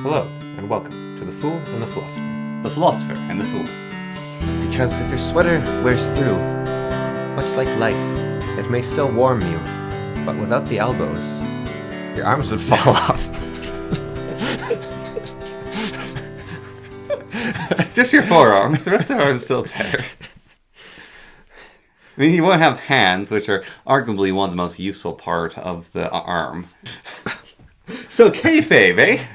Hello, and welcome to The Fool and the Philosopher. The Philosopher and the Fool. Because if your sweater wears through, much like life, it may still warm you, but without the elbows, your arms would fall off. Just your forearms. The rest of the arms still there. I mean, you won't have hands, which are arguably one of the most useful part of the arm. So, kayfabe, eh?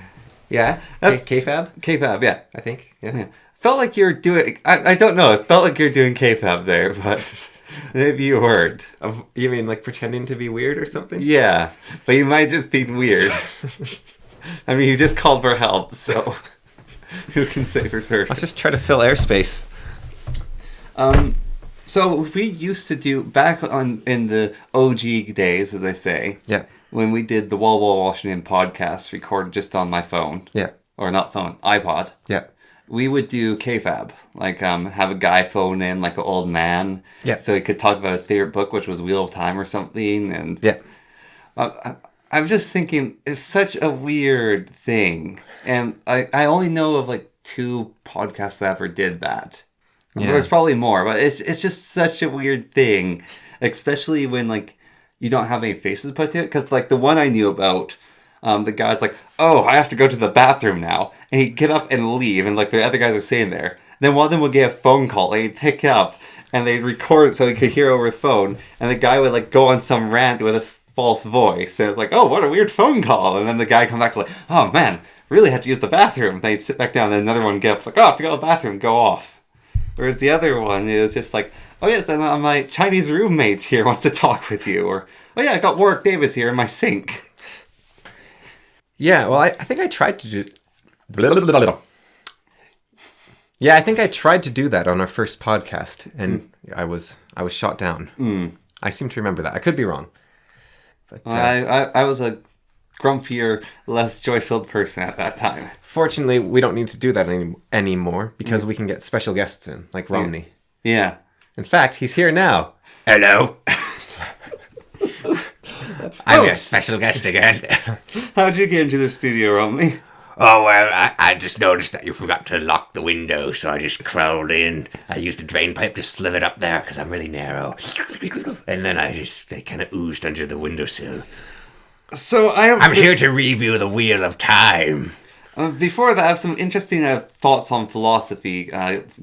Yeah? K-fab? Kayfabe, yeah. I think. Yeah. Felt like you're doing... I don't know. It felt like you're doing kayfabe there, but maybe you weren't. You mean like pretending to be weird or something? Yeah, but you might just be weird. I mean, you just called for help, so who can say for certain? Let's just try to fill airspace. So we used to do, back in the OG days, as they say, Yeah. when we did the Wall Washington podcast recorded just on my phone. Yeah. Or not phone, iPod. Yeah. We would do kayfabe, like have a guy phone in like an old man, Yeah. so he could talk about his favorite book, which was Wheel of Time or something. And Yeah. I'm just thinking, it's such a weird thing, and I only know of like 2 podcasts that ever did that. Yeah. There's probably more, but it's just such a weird thing, especially when like you don't have any faces put to it. Because like the one I knew about. The guy's like, oh, I have to go to the bathroom now. And he'd get up and leave, and like the other guys are sitting there. Then one of them would get a phone call, and he'd pick up, and they'd record it so he could hear over the phone. And the guy would like go on some rant with a false voice. And it's like, oh, what a weird phone call. And then the guy comes back and is like, oh man, really had to use the bathroom. And then he'd sit back down, and another one would get up, like, oh, I have to go to the bathroom, go off. Whereas the other one is just like, oh yes, and my Chinese roommate here wants to talk with you. Or, oh yeah, I got Warwick Davis here in my sink. Yeah, well, I think I tried to do... Yeah, I think I tried to do that on our first podcast, and I was shot down. I seem to remember that. I could be wrong. But I was a grumpier, less joy-filled person at that time. Fortunately, we don't need to do that anymore, because we can get special guests in, like Romney. Yeah. In fact, he's here now. Hello. I'm your special guest again. How did you get into the studio, Romney? Oh, well, I just noticed that you forgot to lock the window, so I just crawled in. I used the drain pipe to sliver up there, because I'm really narrow. And then they kind of oozed under the windowsill. So I'm here to review the Wheel of Time. Before that, I have some interesting thoughts on philosophy,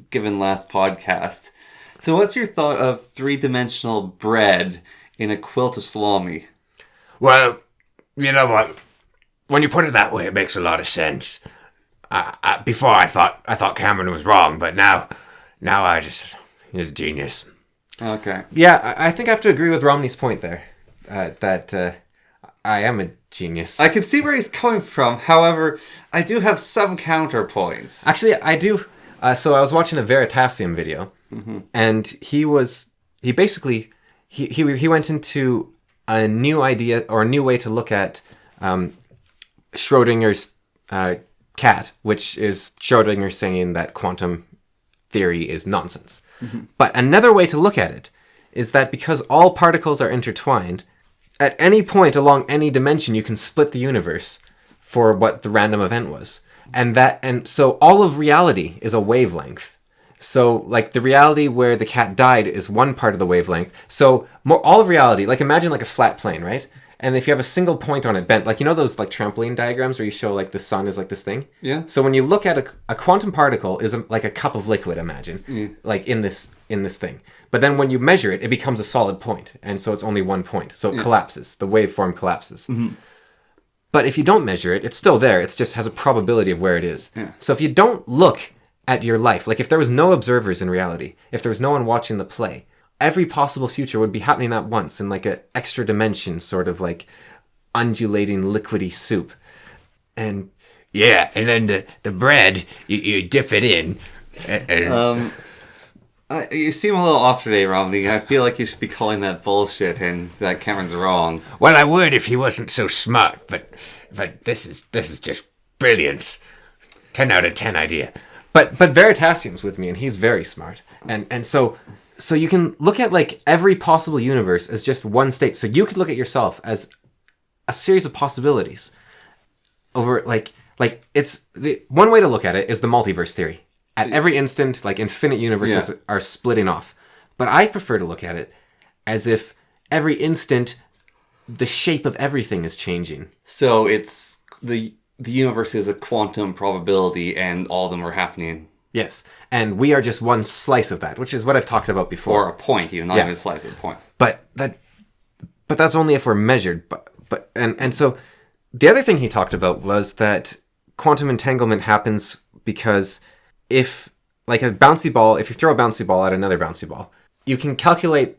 given last podcast. So what's your thought of 3-dimensional bread in a quilt of salami? Well, you know what? When you put it that way, it makes a lot of sense. Before I thought Cameron was wrong, but now he's a genius. Okay. Yeah, I think I have to agree with Romney's point there, that I am a genius. I can see where he's coming from. However, I do have some counterpoints. Actually, I do. So I was watching a Veritasium video, and he basically went into a new idea or a new way to look at Schrodinger's cat, which is Schrodinger saying that quantum theory is nonsense. But another way to look at it is that because all particles are intertwined, at any point along any dimension you can split the universe for what the random event was. And so all of reality is a wavelength. So, like, the reality where the cat died is one part of the wavelength. So, all of reality, like, imagine, like, a flat plane, right? And if you have a single point on it bent, like, you know those, like, trampoline diagrams where you show, like, the sun is, like, this thing? Yeah. So, when you look at a quantum particle is, like, a cup of liquid, imagine, like, in this thing. But then when you measure it, it becomes a solid point. And so, it's only one point. So, it collapses. The waveform collapses. But if you don't measure it, it's still there. It just has a probability of where it is. Yeah. So, if you don't look at your life, like if there was no observers in reality, if there was no one watching the play, every possible future would be happening at once in like an extra dimension, sort of like undulating liquidy soup. And Yeah, and then the bread, you dip it in. And You seem a little off today, Romney. I feel like you should be calling that bullshit and that Cameron's wrong. well, I would if he wasn't so smart, but this is just brilliant. 10 out of 10 idea. But Veritasium's with me, and he's very smart. And so you can look at like every possible universe as just one state. So you could look at yourself as a series of possibilities over like like it's the one way to look at it is the multiverse theory. At every instant, like infinite universes are splitting off. But I prefer to look at it as if every instant the shape of everything is changing. So it's the universe is a quantum probability, and all of them are happening. Yes, and we are just one slice of that, which is what I've talked about before. Or a point, even not even a slice of a point. But that's only if we're measured. And so the other thing he talked about was that quantum entanglement happens because if like a bouncy ball, if you throw a bouncy ball at another bouncy ball, you can calculate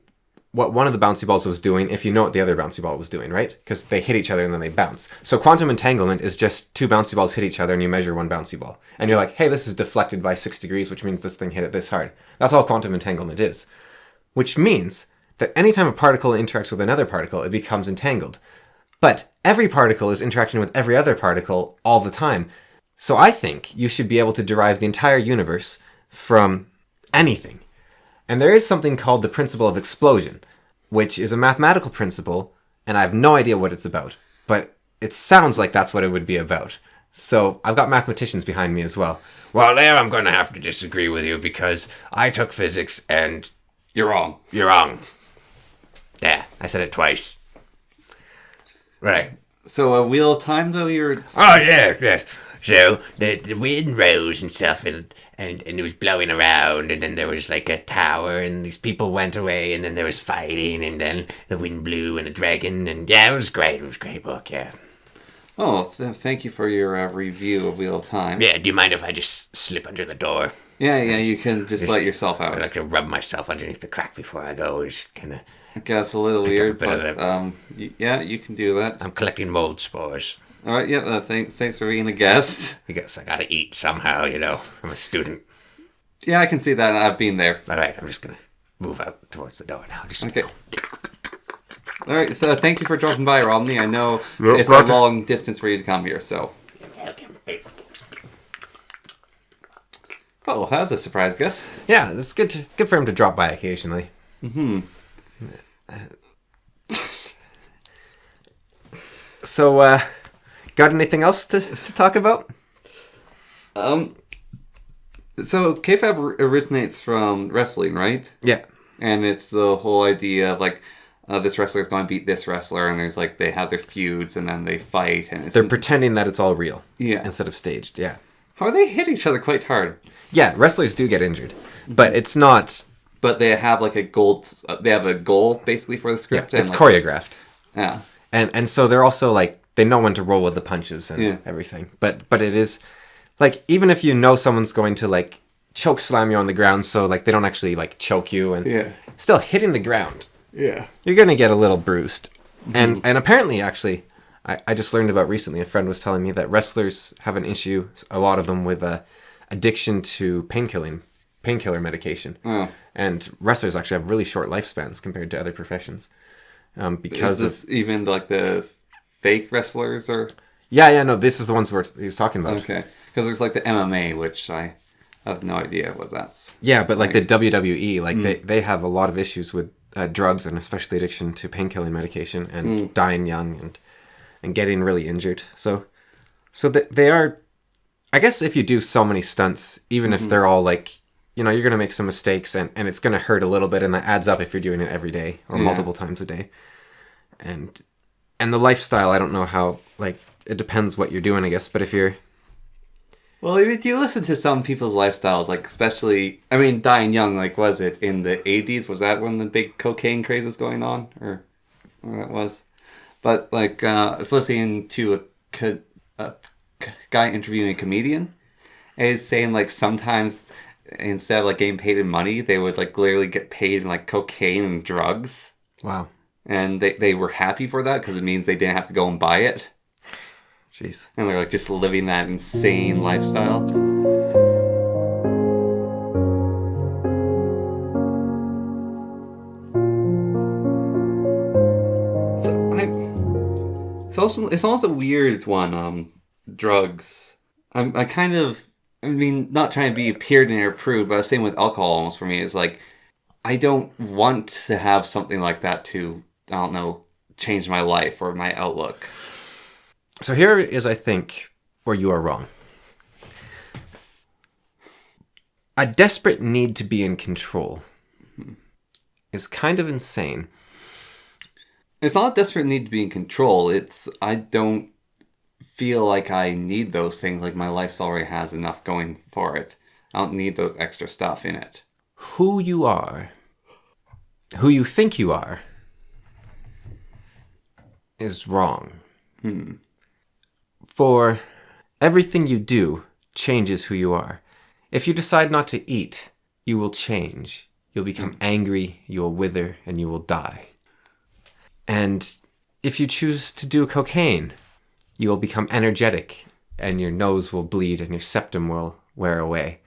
what one of the bouncy balls was doing if you know what the other bouncy ball was doing, right? Because they hit each other and then they bounce. So quantum entanglement is just two bouncy balls hit each other and you measure one bouncy ball. And you're like, hey, this is deflected by 6 degrees, which means this thing hit it this hard. That's all quantum entanglement is. Which means that anytime a particle interacts with another particle, it becomes entangled. But every particle is interacting with every other particle all the time. So I think you should be able to derive the entire universe from anything. And there is something called the principle of explosion, which is a mathematical principle, and I have no idea what it's about. But it sounds like that's what it would be about. So I've got mathematicians behind me as well. Well, there I'm going to have to disagree with you because I took physics and You're wrong. you're wrong. Yeah, I said it twice. Right. So a Wheel of Time, though, you're... Oh, yes. So the wind rose and stuff, and it was blowing around, and then there was like a tower, and these people went away, and then there was fighting, and then the wind blew, and a dragon, and yeah, it was great. It was a great book, yeah. Oh, thank you for your review of Wheel of Time. Yeah, do you mind if I just slip under the door? Yeah, you can just let yourself out. I like to rub myself underneath the crack before I go. Just kind of. I guess a little weird, bit of but yeah, you can do that. I'm collecting mold spores. All right, yeah. Thanks for being a guest. Because I gotta eat somehow, I'm a student. Yeah, I can see that. I've been there. All right, I'm just gonna move out towards the door now. Okay. All right, so thank you for dropping by, Romney. I know it's a long distance for you to come here, so. Oh, that's a surprise guest. Yeah, it's good for him to drop by occasionally. Mm-hmm. So, got anything else to talk about? So kayfabe originates from wrestling, right? Yeah. And it's the whole idea of like this wrestler's going to beat this wrestler, and there's like they have their feuds and then they fight, and They're pretending that it's all real. Yeah. Instead of staged. Yeah. How they hit each other quite hard. Yeah, wrestlers do get injured, but it's not. But they have like a goal. They have a goal basically for the script. Yeah, it's and, choreographed. Yeah. And so they're also like they know when to roll with the punches and everything. But it is like even if you know someone's going to like choke slam you on the ground, so like they don't actually like choke you and still hitting the ground. Yeah. You're gonna get a little bruised. Mm-hmm. And apparently actually I just learned about recently, a friend was telling me that wrestlers have an issue, a lot of them, with addiction to painkiller medication. Oh. And wrestlers actually have really short lifespans compared to other professions. Because is this even like the fake wrestlers or? Yeah, no, this is the ones he was talking about. Okay. Because there's like the MMA, which I have no idea what that's. Yeah, but like the WWE, like they have a lot of issues with drugs and especially addiction to painkilling medication and dying young and getting really injured. So they are, I guess if you do so many stunts, even if they're all like, you're going to make some mistakes and it's going to hurt a little bit, and that adds up if you're doing it every day or multiple times a day. And the lifestyle, I don't know how, like, it depends what you're doing, I guess, but if you're... Well, if you listen to some people's lifestyles, like especially, I mean, dying young, like was it in the 80s? Was that when the big cocaine craze was going on? Or that was? But like, I was listening to a guy interviewing a comedian, and he's saying like sometimes instead of like getting paid in money, they would like literally get paid in like cocaine and drugs. Wow. And they were happy for that because it means they didn't have to go and buy it. Jeez. And they're like just living that insane lifestyle. It's also a weird one. Drugs. I mean, not trying to be Puritan or prude, but the same with alcohol almost for me. It's like, I don't want to have something like that to, I don't know, change my life or my outlook. So here is, I think, or you are wrong. A desperate need to be in control is kind of insane. It's not a desperate need to be in control. It's, I don't feel like I need those things. Like, my life already has enough going for it. I don't need the extra stuff in it. Who you are, who you think you are, is wrong. For everything you do changes who you are. If you decide not to eat, you will change. You'll become angry, you will wither, and you will die. And if you choose to do cocaine, you will become energetic, and your nose will bleed, and your septum will wear away.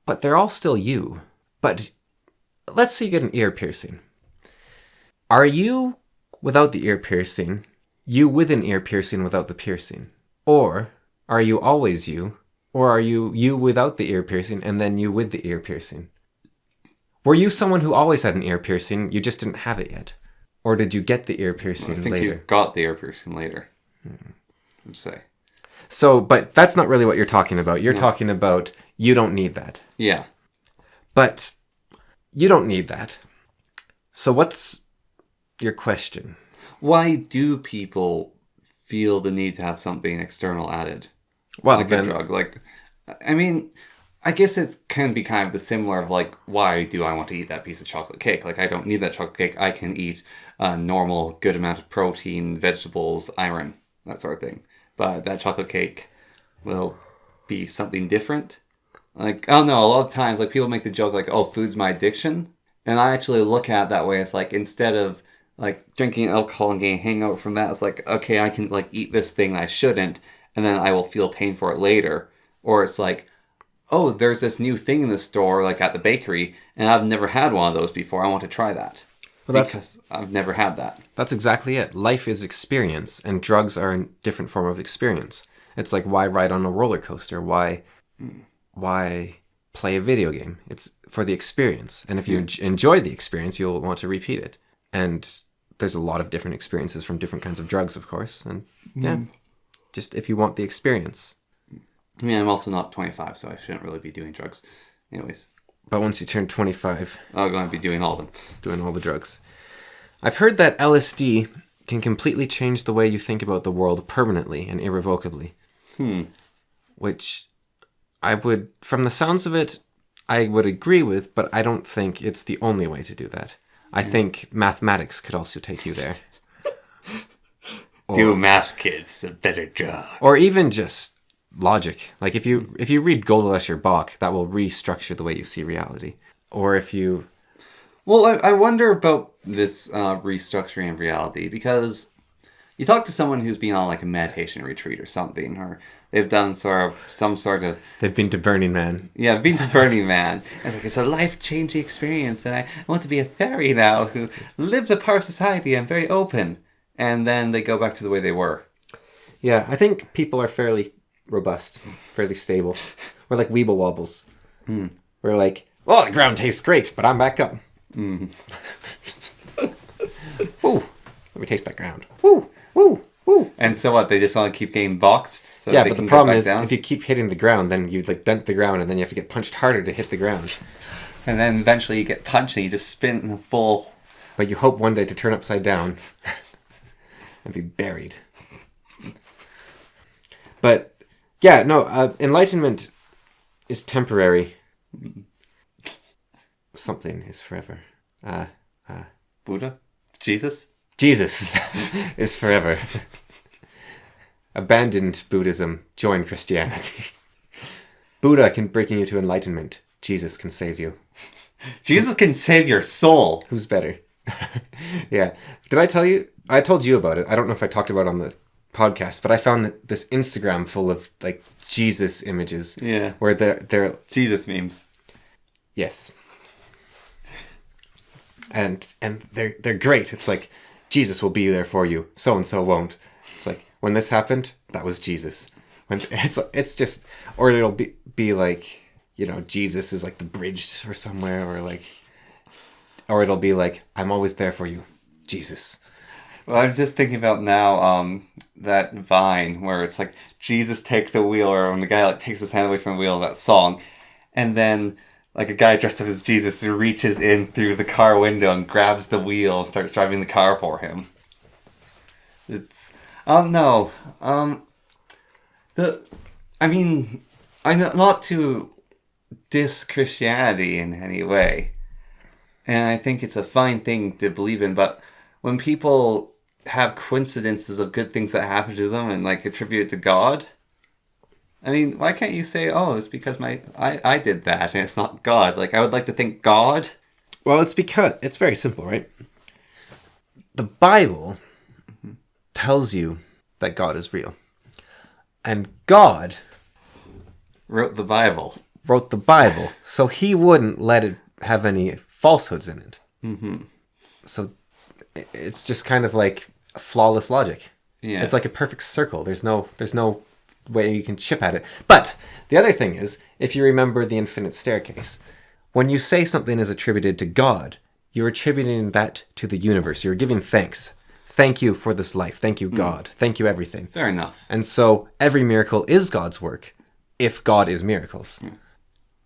But they're all still you. But let's say you get an ear piercing. Are you, without the ear piercing, you with an ear piercing without the piercing? Or are you always you? Or are you without the ear piercing and then you with the ear piercing? Were you someone who always had an ear piercing, you just didn't have it yet? Or did you get the ear piercing later? I think you got the ear piercing later. I'd say. So, but that's not really what you're talking about. You're talking about you don't need that. Yeah. But you don't need that. So what's your question? Why do people feel the need to have something external added? Well, Like then, a drug. Like, I mean, I guess it can be kind of the similar of like, why do I want to eat that piece of chocolate cake? Like, I don't need that chocolate cake. I can eat a normal, good amount of protein, vegetables, iron, that sort of thing. But that chocolate cake will be something different. Like, I don't know, a lot of times, like, people make the joke, like, oh, food's my addiction. And I actually look at it that way. It's like, instead of, like, drinking alcohol and getting hangover from that, it's like, okay, I can, like, eat this thing that I shouldn't, and then I will feel pain for it later. Or it's like, oh, there's this new thing in the store, like, at the bakery, and I've never had one of those before. I want to try that. Well, because I've never had that. that's exactly it. Life is experience, and drugs are a different form of experience. It's like, why ride on a roller coaster? Why play a video game? It's for the experience. And if you enjoy the experience, you'll want to repeat it. And there's a lot of different experiences from different kinds of drugs, of course. And yeah, just if you want the experience. I mean, I'm also not 25, so I shouldn't really be doing drugs. Anyways, But once you turn 25, I'm going to be doing all of them. doing all the drugs. I've heard that LSD can completely change the way you think about the world permanently and irrevocably. Which I would, from the sounds of it, I would agree with, but I don't think it's the only way to do that. I think mathematics could also take you there. Do math, kids. A better job. Or even just logic. Like if you read Gödel your Bach, that will restructure the way you see reality. Or if you... Well, I wonder about this restructuring of reality, because you talk to someone who's been on like a meditation retreat or something, or they've done some sort of... They've been to Burning Man. Yeah, been to Burning Man. It's like, it's a life-changing experience, and I want to be a fairy now who lives a part of society and very open. And then they go back to the way they were. Yeah, I think people are fairly robust, fairly stable. We're like Weeble Wobbles. We're like, well, the ground tastes great, but I'm back up. Ooh, let me taste that ground. Woo, woo, woo. And so what? They just want to keep getting boxed? So Yeah, they but the can problem go back is, down? if you keep hitting the ground, then you like dent the ground, and then you have to get punched harder to hit the ground. And then eventually you get punched and you just spin in a full... But you hope one day to turn upside down and be buried. But yeah, no, enlightenment is temporary. Something is forever. Buddha? Jesus? Jesus is forever. Abandoned Buddhism, join Christianity. Buddha can bring you to enlightenment. Jesus can save you. Jesus can save your soul! Who's better? Yeah. Did I tell you? I told you about it. I don't know if I talked about it on the podcast, but I found this Instagram full of like Jesus images. Yeah. Where they're Jesus memes. yes. And they're great. It's like, Jesus will be there for you. So and so won't. It's like, when this happened, that was Jesus. When it's just, or it'll be like, you know, Jesus is like the bridge or somewhere, or like, or it'll be like, I'm always there for you, Jesus. Well, I'm just thinking about now, that Vine where it's like Jesus take the wheel, or when the guy like takes his hand away from the wheel of that song, and then like a guy dressed up as Jesus reaches in through the car window and grabs the wheel and starts driving the car for him. It's no. I mean, I'm not to diss Christianity in any way, and I think it's a fine thing to believe in, but when people have coincidences of good things that happen to them and like attribute it to God, I mean, why can't you say, oh, it's because I did that and it's not God? Like, I would like to think God. Well, it's because it's very simple, right? The Bible tells you that God is real, and God Wrote the Bible. wrote the Bible, so he wouldn't let it have any falsehoods in it. Mm-hmm. So it's just kind of like flawless logic. Yeah. It's like a perfect circle. There's no way you can chip at it. But the other thing is, if you remember the infinite staircase, when you say something is attributed to God, you're attributing that to the universe. You're giving thanks. Thank you for this life. Thank you, God. Thank you, everything. Fair enough. And so every miracle is God's work, if God is miracles,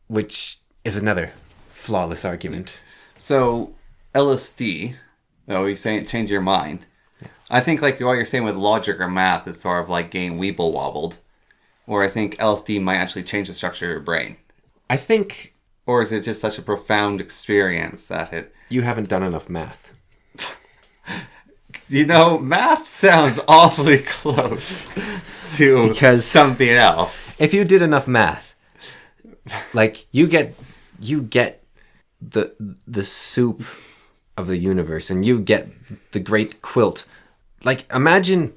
which is another flawless argument. So, LSD, though you saying change your mind. Yeah. I think like what you're saying with logic or math is sort of like getting weeble wobbled. Or I think LSD might actually change the structure of your brain. I think... Or is it just such a profound experience that it... You haven't done enough math. You know, math sounds awfully close to because something else. If you did enough math, like you get the soup of the universe, and you get the great quilt. Like, imagine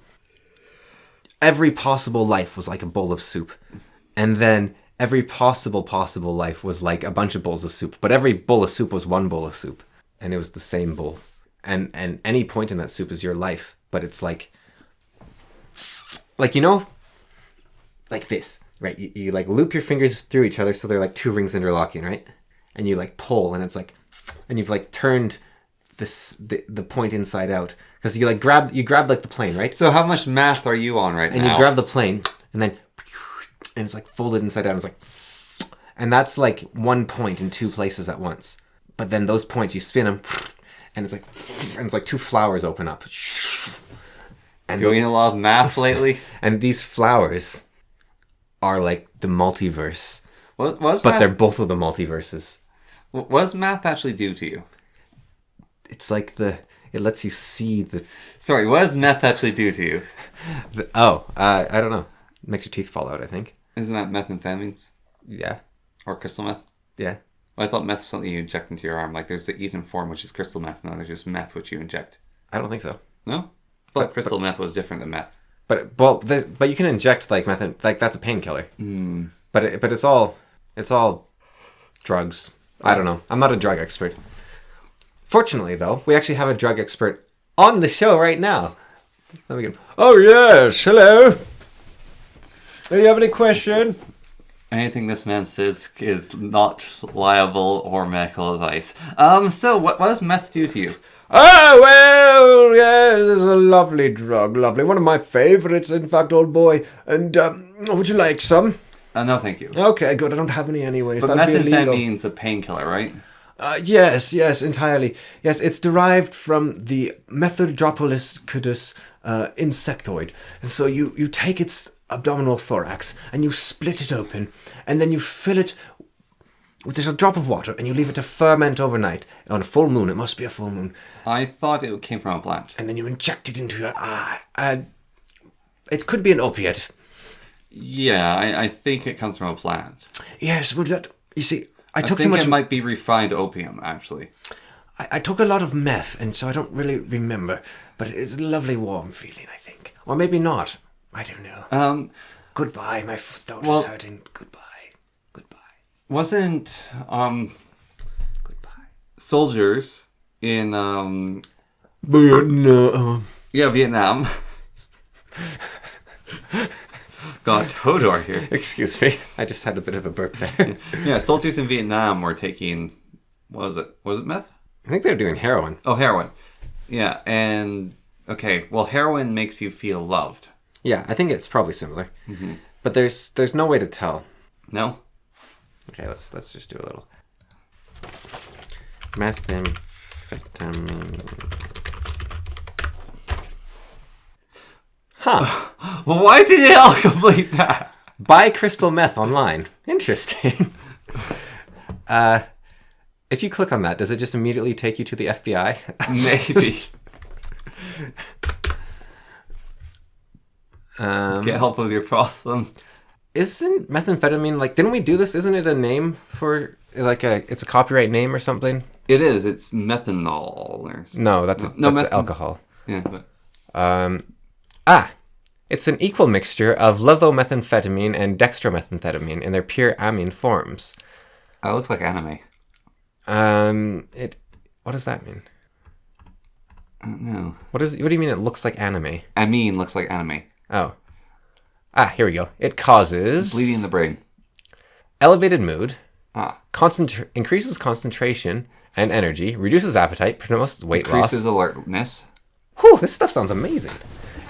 every possible life was like a bowl of soup, and then every possible life was like a bunch of bowls of soup, but every bowl of soup was one bowl of soup, and it was the same bowl. And any point in that soup is your life, but it's like you know, like this, right? You like loop your fingers through each other so they're like two rings interlocking, right? And you like pull, and it's like, and you've like turned the point inside out, because you grab like the plane, right? So how much math are you on right now? And you grab the plane, and then and it's like folded inside out. And it's like, and that's like one point in two places at once. But then those points, you spin them, and it's like two flowers open up. And doing a lot of math lately. And these flowers are like the multiverse. But they're both of the multiverses. What does math actually do to you? It's like it lets you see the... Sorry, what does meth actually do to you? I don't know. It makes your teeth fall out, I think. Isn't that methamphetamines? Yeah. Or crystal meth? Yeah. Well, I thought meth was something you inject into your arm. Like, there's the Eden form, which is crystal meth, and then there's just meth, which you inject. I don't think so. No? I thought crystal meth was different than meth. But you can inject like meth, like that's a painkiller. Mm. But it's all drugs. I don't know. I'm not a drug expert. Fortunately, though, we actually have a drug expert on the show right now. Oh yes, hello. Do you have any question? Anything this man says is not liable or medical advice. So what does meth do to you? Oh, well, yes, it's a lovely drug, lovely. One of my favorites, in fact, old boy. And, would you like some? No, thank you. Okay, good. I don't have any anyways. But methamphetamines a painkiller, right? Yes, entirely. Yes, it's derived from the Methodropoliscudus insectoid. And so you take its abdominal thorax and you split it open, and then you fill it with just a drop of water, and you leave it to ferment overnight. On a full moon, it must be a full moon. I thought it came from a plant. And then you inject it into your eye. It could be an opiate. Yeah, I think it comes from a plant. Yes, would that... You see, I took too much... it might be refined opium, actually. I took a lot of meth, and so I don't really remember. But it's a lovely warm feeling, I think. Or maybe not. I don't know. Goodbye, my throat is hurting. Goodbye. Wasn't Goodbye. soldiers in Vietnam. Yeah, Vietnam. Got Hodor here. Excuse me. I just had a bit of a burp there. Yeah, soldiers in Vietnam were taking, what was it? Was it meth? I think they were doing heroin. Oh, heroin. Yeah, and okay, well, heroin makes you feel loved. Yeah, I think it's probably similar. But there's no way to tell. No? Okay, let's just do a little. Methamphetamine. Huh. Well, why did it all complete that? Buy crystal meth online. Interesting. If you click on that, does it just immediately take you to the FBI? Maybe. Get help with your problem. Isn't methamphetamine, like, didn't we do this? Isn't it a name for, like, it's a copyright name or something? It is. It's methanol. Or No, that's alcohol. Yeah. But... It's an equal mixture of levomethamphetamine and dextromethamphetamine in their pure amine forms. It looks like anime. What does that mean? I don't know. What do you mean it looks like anime? Amine looks like anime. Oh. Here we go. It causes... Bleeding in the brain. Elevated mood. Increases increases concentration and energy. Reduces appetite. Promotes weight loss. Increases alertness. Whew, this stuff sounds amazing.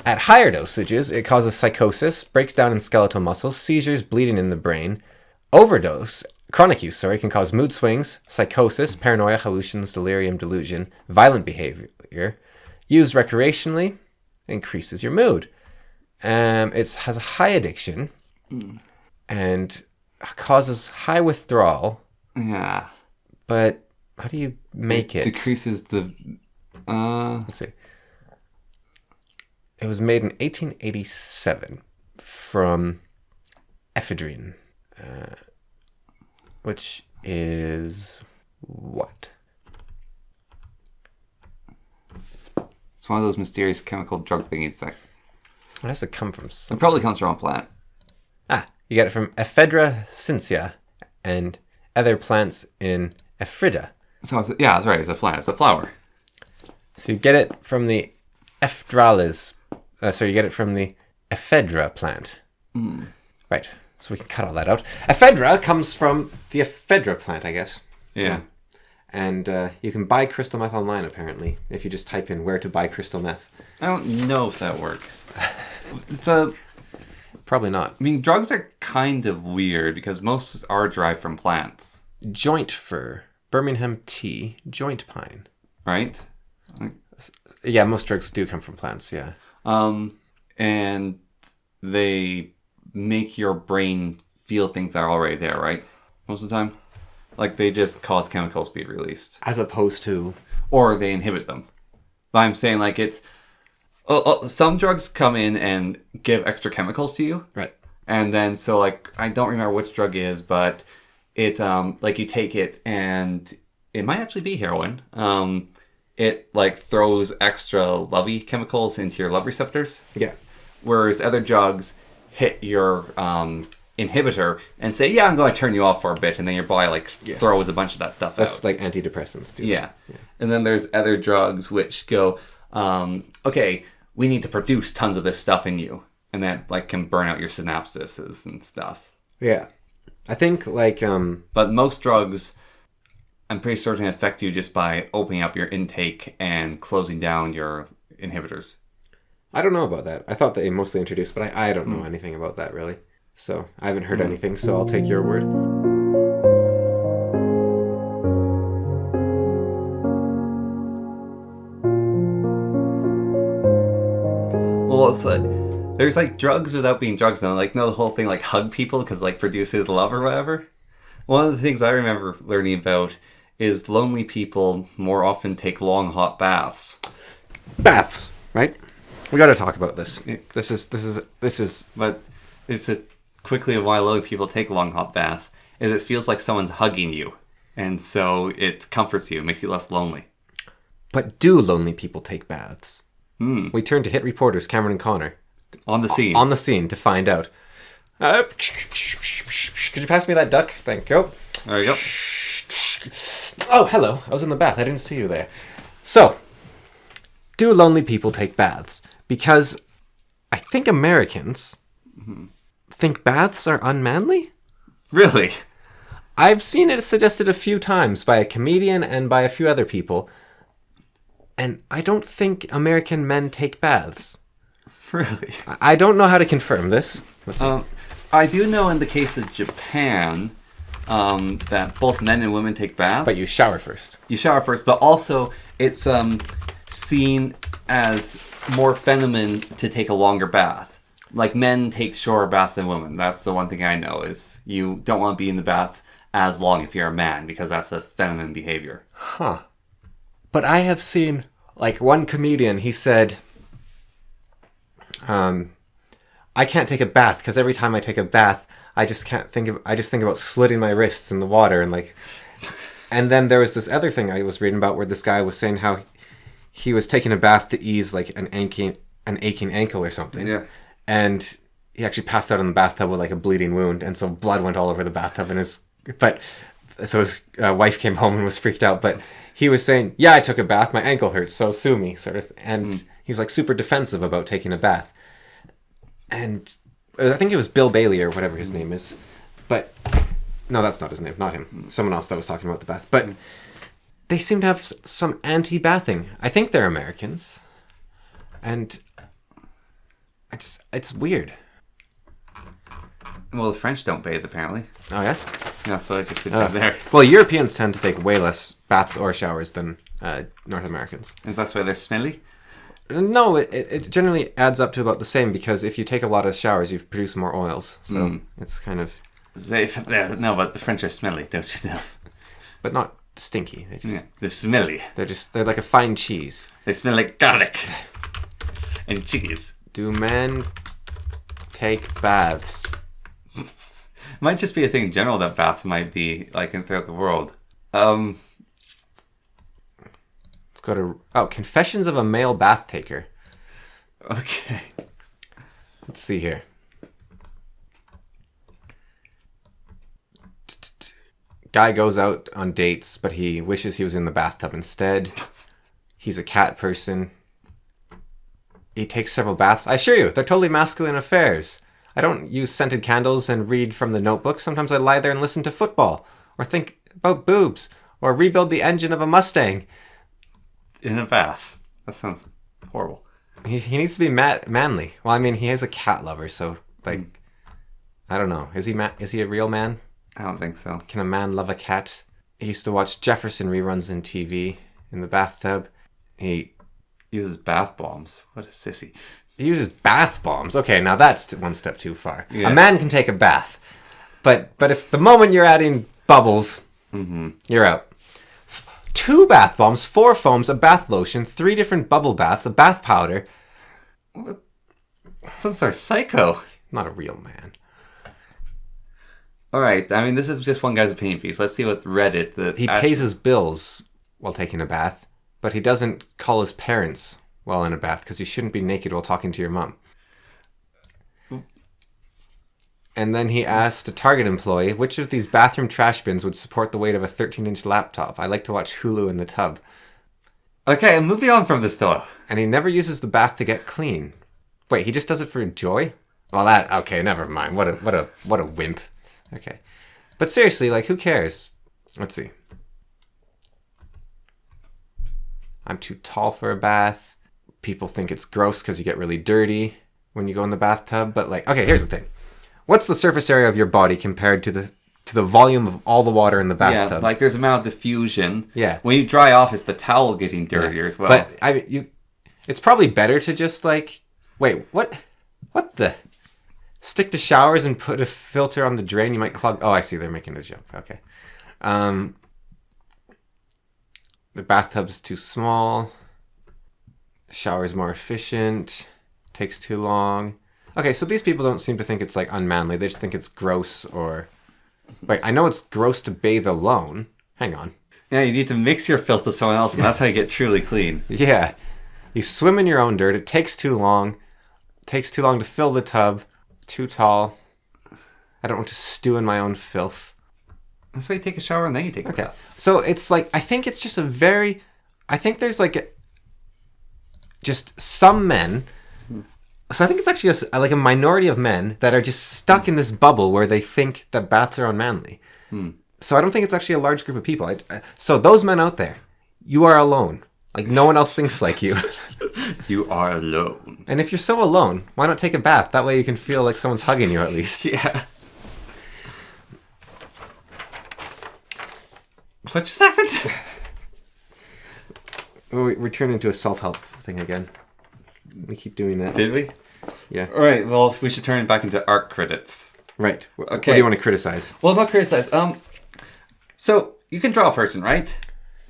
At higher dosages, it causes psychosis, breaks down in skeletal muscles, seizures, bleeding in the brain. Chronic use, can cause mood swings, psychosis, paranoia, hallucinations, delirium, delusion, violent behavior. Used recreationally, increases your mood. It has a high addiction and causes high withdrawal. Yeah. But how do you make it? Decreases the... Let's see. It was made in 1887 from ephedrine, which is what? It's one of those mysterious chemical drug thingies that... It has to come from It something. probably comes from a plant. You get it from Ephedra cincia and other plants in Ephrida. So that's right. It's a plant. It's a flower. So you get it from the Ephedralis. You get it from the Ephedra plant. Right. So we can cut all that out. Ephedra comes from the Ephedra plant, I guess. Yeah. And you can buy crystal meth online, apparently, if you just type in where to buy crystal meth. I don't know if that works. Probably not. I mean, drugs are kind of weird because most are derived from plants. Joint fir, Birmingham tea, joint pine. Right? Yeah, most drugs do come from plants, yeah. And they make your brain feel things that are already there, right? Most of the time. Like, they just cause chemicals to be released. As opposed to... Or they inhibit them. But I'm saying, like, it's... some drugs come in and give extra chemicals to you. Right. And then, so, like, I don't remember which drug it is, but it, like, you take it and it might actually be heroin. It, like, throws extra lovey chemicals into your love receptors. Yeah. Whereas other drugs hit your inhibitor and say, yeah, I'm going to turn you off for a bit, and then your body, like, throws a bunch of that stuff out. That's like antidepressants do. Yeah. And then there's other drugs which go, okay, we need to produce tons of this stuff in you. And that, like, can burn out your synapses and stuff. Yeah. I think, like... But most drugs, I'm pretty certain, affect you just by opening up your intake and closing down your inhibitors. I don't know about that. I thought they mostly introduced, but I don't know anything about that, really. So, I haven't heard anything, so I'll take your word. Well, it's like, there's, like, drugs without being drugs now. Like, no, the whole thing, like, hug people because, like, produces love or whatever. One of the things I remember learning about is lonely people more often take long, hot baths. Baths, right? We got to talk about this. This is. But it's quickly why lonely people take long, hot baths is it feels like someone's hugging you. And so it comforts you, makes you less lonely. But do lonely people take baths? We turn to hit reporters Cameron and Connor. On the scene. On the scene to find out. Could you pass me that duck? Thank you. There you go. Oh, hello. I was in the bath. I didn't see you there. So, do lonely people take baths? Because I think Americans think baths are unmanly. Really? I've seen it suggested a few times by a comedian and by a few other people. And I don't think American men take baths. Really? I don't know how to confirm this. Let's see. I do know in the case of Japan that both men and women take baths. But you shower first. You shower first, but also it's seen as more feminine to take a longer bath. Like men take shorter baths than women. That's the one thing I know is you don't want to be in the bath as long if you're a man because that's a feminine behavior. Huh. But I have seen, like, one comedian, he said, I can't take a bath because every time I take a bath, I just think about slitting my wrists in the water and like. And then there was this other thing I was reading about where this guy was saying how he was taking a bath to ease like an aching ankle or something. Yeah. And he actually passed out in the bathtub with like a bleeding wound, and so blood went all over the bathtub. And his wife came home and was freaked out. But he was saying, "Yeah, I took a bath. My ankle hurts, so sue me," sort of. And he was like super defensive about taking a bath. And I think it was Bill Bailey or whatever his name is. But no, that's not his name. Not him. Someone else that was talking about the bath. But they seem to have some anti-bathing. I think they're Americans. And it's weird. Well, the French don't bathe, apparently. Oh, yeah? That's what I just said there. Well, Europeans tend to take way less baths or showers than North Americans. Is that why they're smelly? No, it generally adds up to about the same because if you take a lot of showers, you produce more oils. So it's kind of... No, but the French are smelly, don't you know? But not stinky. They're smelly. They're like a fine cheese. They smell like garlic and cheese. Do men take baths? Might just be a thing in general that baths might be like throughout the world. Let's go to Confessions of a Male Bath Taker. Okay. Let's see here. Guy goes out on dates, but he wishes he was in the bathtub instead. He's a cat person. He takes several baths. I assure you, they're totally masculine affairs. I don't use scented candles and read from the notebook. Sometimes I lie there and listen to football, or think about boobs, or rebuild the engine of a Mustang. In a bath. That sounds horrible. He needs to be manly. Well, I mean, he is a cat lover, so, like, I don't know. Is he a real man? I don't think so. Can a man love a cat? He used to watch Jefferson reruns in TV in the bathtub. He uses bath bombs. What a sissy. He uses bath bombs. Okay, now that's one step too far. Yeah. A man can take a bath. But if the moment you're adding bubbles, you're out. 2 bath bombs, 4 foams, a bath lotion, 3 different bubble baths, a bath powder. Some sort of psycho. Not a real man. Alright, I mean, this is just one guy's opinion piece. Let's see what Reddit... He pays his bills while taking a bath, but he doesn't call his parents while in a bath because you shouldn't be naked while talking to your mom. And then he asked a Target employee, which of these bathroom trash bins would support the weight of a 13-inch laptop? I like to watch Hulu in the tub. Okay, I'm moving on from this though. And he never uses the bath to get clean. Wait, he just does it for joy? Well, okay, never mind. What a wimp. Okay. But seriously, like, who cares? Let's see. I'm too tall for a bath. People think it's gross because you get really dirty when you go in the bathtub. But, like, okay, here's the thing. What's the surface area of your body compared to the volume of all the water in the bathtub? Yeah, like there's amount of diffusion. Yeah. When you dry off, it's the towel getting dirtier as well. But it's probably better to just like, wait, what the? Stick to showers and put a filter on the drain. You might clog. Oh, I see. They're making a joke. Okay. The bathtub's too small. Shower's more efficient. Takes too long. Okay, so these people don't seem to think it's like unmanly. They just think it's gross or... Wait, I know it's gross to bathe alone. Hang on. Yeah, you need to mix your filth with someone else, and that's how you get truly clean. Yeah. You swim in your own dirt. It takes too long. It takes too long to fill the tub. Too tall. I don't want to stew in my own filth. That's why you take a shower and then you take a bath. So it's like, I think it's just I think there's like just some men... So I think it's actually like a minority of men that are just stuck in this bubble where they think that baths are unmanly. So I don't think it's actually a large group of people. So those men out there, you are alone. Like, no one else thinks like you. You are alone. And if you're so alone, why not take a bath? That way you can feel like someone's hugging you at least. Yeah. What just happened? We turn into a self-help thing again. We keep doing that. Did we? Yeah. All right. Well, we should turn it back into art credits. Right. Okay. What Okay. do you want to criticize? Well, not criticize. So you can draw a person, right?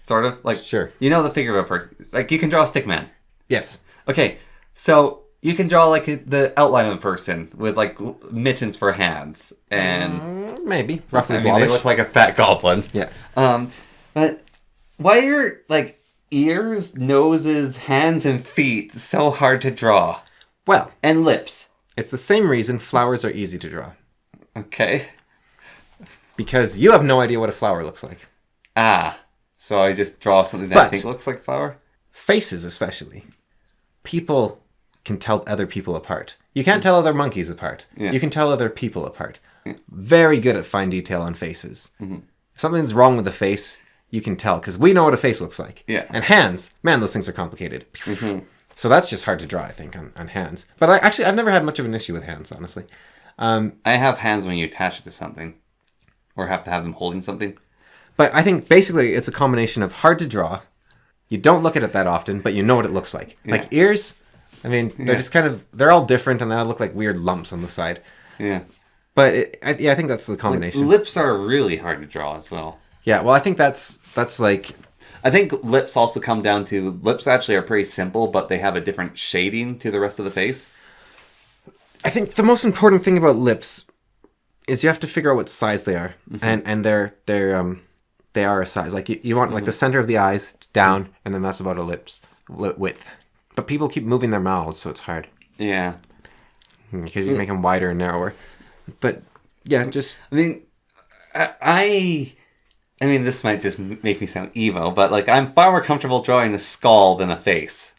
Sort of like Sure. You know the figure of a person. Like you can draw a stick man. Yes. Okay. So you can draw like the outline of a person with like mittens for hands, and Maybe. Roughly I mean they blobbish. look like a fat goblin. Yeah. But why are like ears, noses, hands, and feet so hard to draw? Well, And lips. it's the same reason flowers are easy to draw. Okay. Because you have no idea what a flower looks like. So I just draw something that I But- think looks like a flower? Faces, especially. People can tell other people apart. You can't tell other monkeys apart. Yeah. You can tell other people apart. Very good at fine detail on faces. If something's wrong with the face, you can tell, because we know what a face looks like. Yeah. And hands, man, those things are complicated. So that's just hard to draw, I think, on hands. But I've never had much of an issue with hands, honestly. I have hands when you attach it to something. Or have to have them holding something. But I think basically it's a combination of hard to draw. You don't look at it that often, but you know what it looks like. Yeah. Like ears, I mean, they're just kind of, they're all different and they all look like weird lumps on the side. Yeah. But I think that's the combination. Lips are really hard to draw as well. Yeah, well, I think that's like, I think lips also come down to... Lips actually are pretty simple, but they have a different shading to the rest of the face. I think the most important thing about lips is you have to figure out what size they are, and they are a size. Like you want like the center of the eyes down, and then that's about a lips width. But people keep moving their mouths, so it's hard Yeah. because you make them wider and narrower. But yeah, just I mean, I mean, this might just make me sound emo, but like I'm far more comfortable drawing a skull than a face.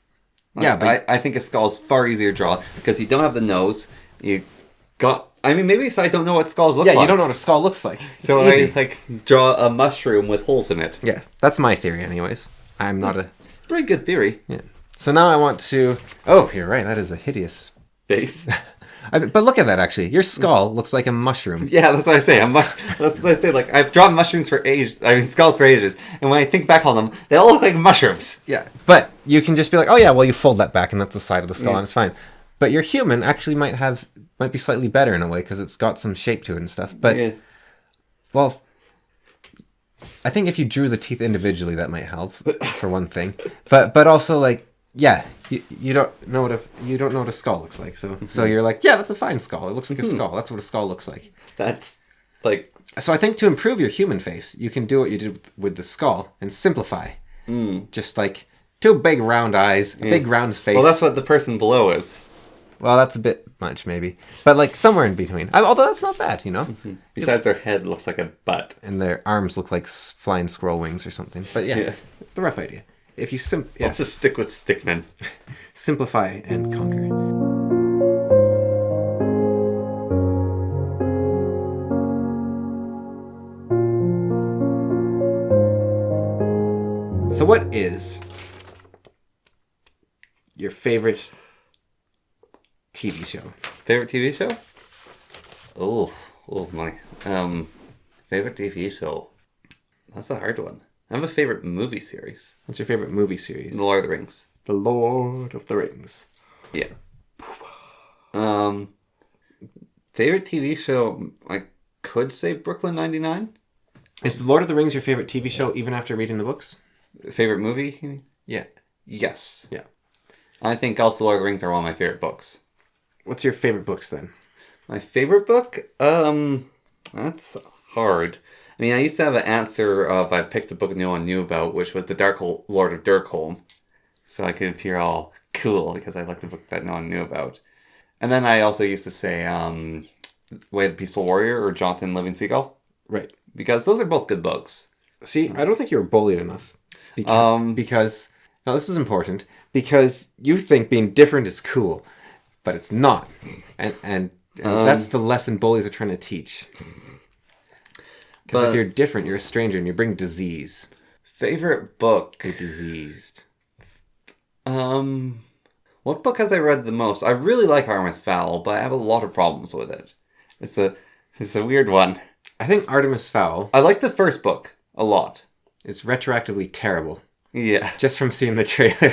Like, Yeah, but- I think a skull is far easier to draw because you don't have the nose. You got. I mean, maybe so I don't know what skulls look like. you don't know what a skull looks like. So It's easy. I like draw a mushroom with holes in it. Yeah, that's my theory, anyways. I'm not a Pretty good theory. yeah. So now I want to. Oh, you're right. That is a hideous. Face. But look at that. Actually, your skull looks like a mushroom. Yeah, that's what I say. That's what I say. Like I've drawn mushrooms for ages. I mean, skulls for ages, and when I think back on them, they all look like mushrooms. Yeah, but you can just be like, oh yeah, well you fold that back and that's the side of the skull and it's fine. But your human actually might be slightly better in a way because it's got some shape to it and stuff. But Yeah. well, I think if you drew the teeth individually, that might help for one thing. But also like yeah, you don't know what a skull looks like. So you're like, yeah, that's a fine skull. It looks like a skull. That's what a skull looks like. That's like So I think to improve your human face, you can do what you did with the skull and simplify. Just like two big round eyes, a big round face. well, that's what the person below is. Well, that's a bit much, maybe. But, like, somewhere in between. Although that's not bad, you know? Besides, their head looks like a butt. And their arms look like flying squirrel wings or something. But, yeah, the rough idea. If you Let's just stick with stickmen. simplify and conquer. So what is your favorite TV show? Favorite TV show? Oh my. Favorite TV show. That's a hard one. I have a favorite movie series. What's your favorite movie series? The Lord of the Rings. The Lord of the Rings. Yeah. Favorite TV show, I could say Brooklyn 99. Is The Lord of the Rings your favorite TV show even after reading the books? Favorite movie? You mean? Yeah. Yes. Yeah. I think also Lord of the Rings are one of my favorite books. What's your favorite books then? My favorite book? That's hard. I mean, I used to have an answer of I picked a book no one knew about, which was The Lord of Dirkholm. So I could appear all cool because I liked the book that no one knew about. And then I also used to say Way of the Peaceful Warrior or Jonathan Living Seagull. Right. Because those are both good books. See, I don't think you were bullied enough. Because now this is important. Because you think being different is cool, but it's not. And that's the lesson bullies are trying to teach. Because if you're different, you're a stranger and you bring disease. Favorite book? You're diseased. What book has I read the most? I really like Artemis Fowl, but I have a lot of problems with it. It's a weird one. I think Artemis Fowl I like the first book a lot. is retroactively terrible. Yeah. Just from seeing the trailer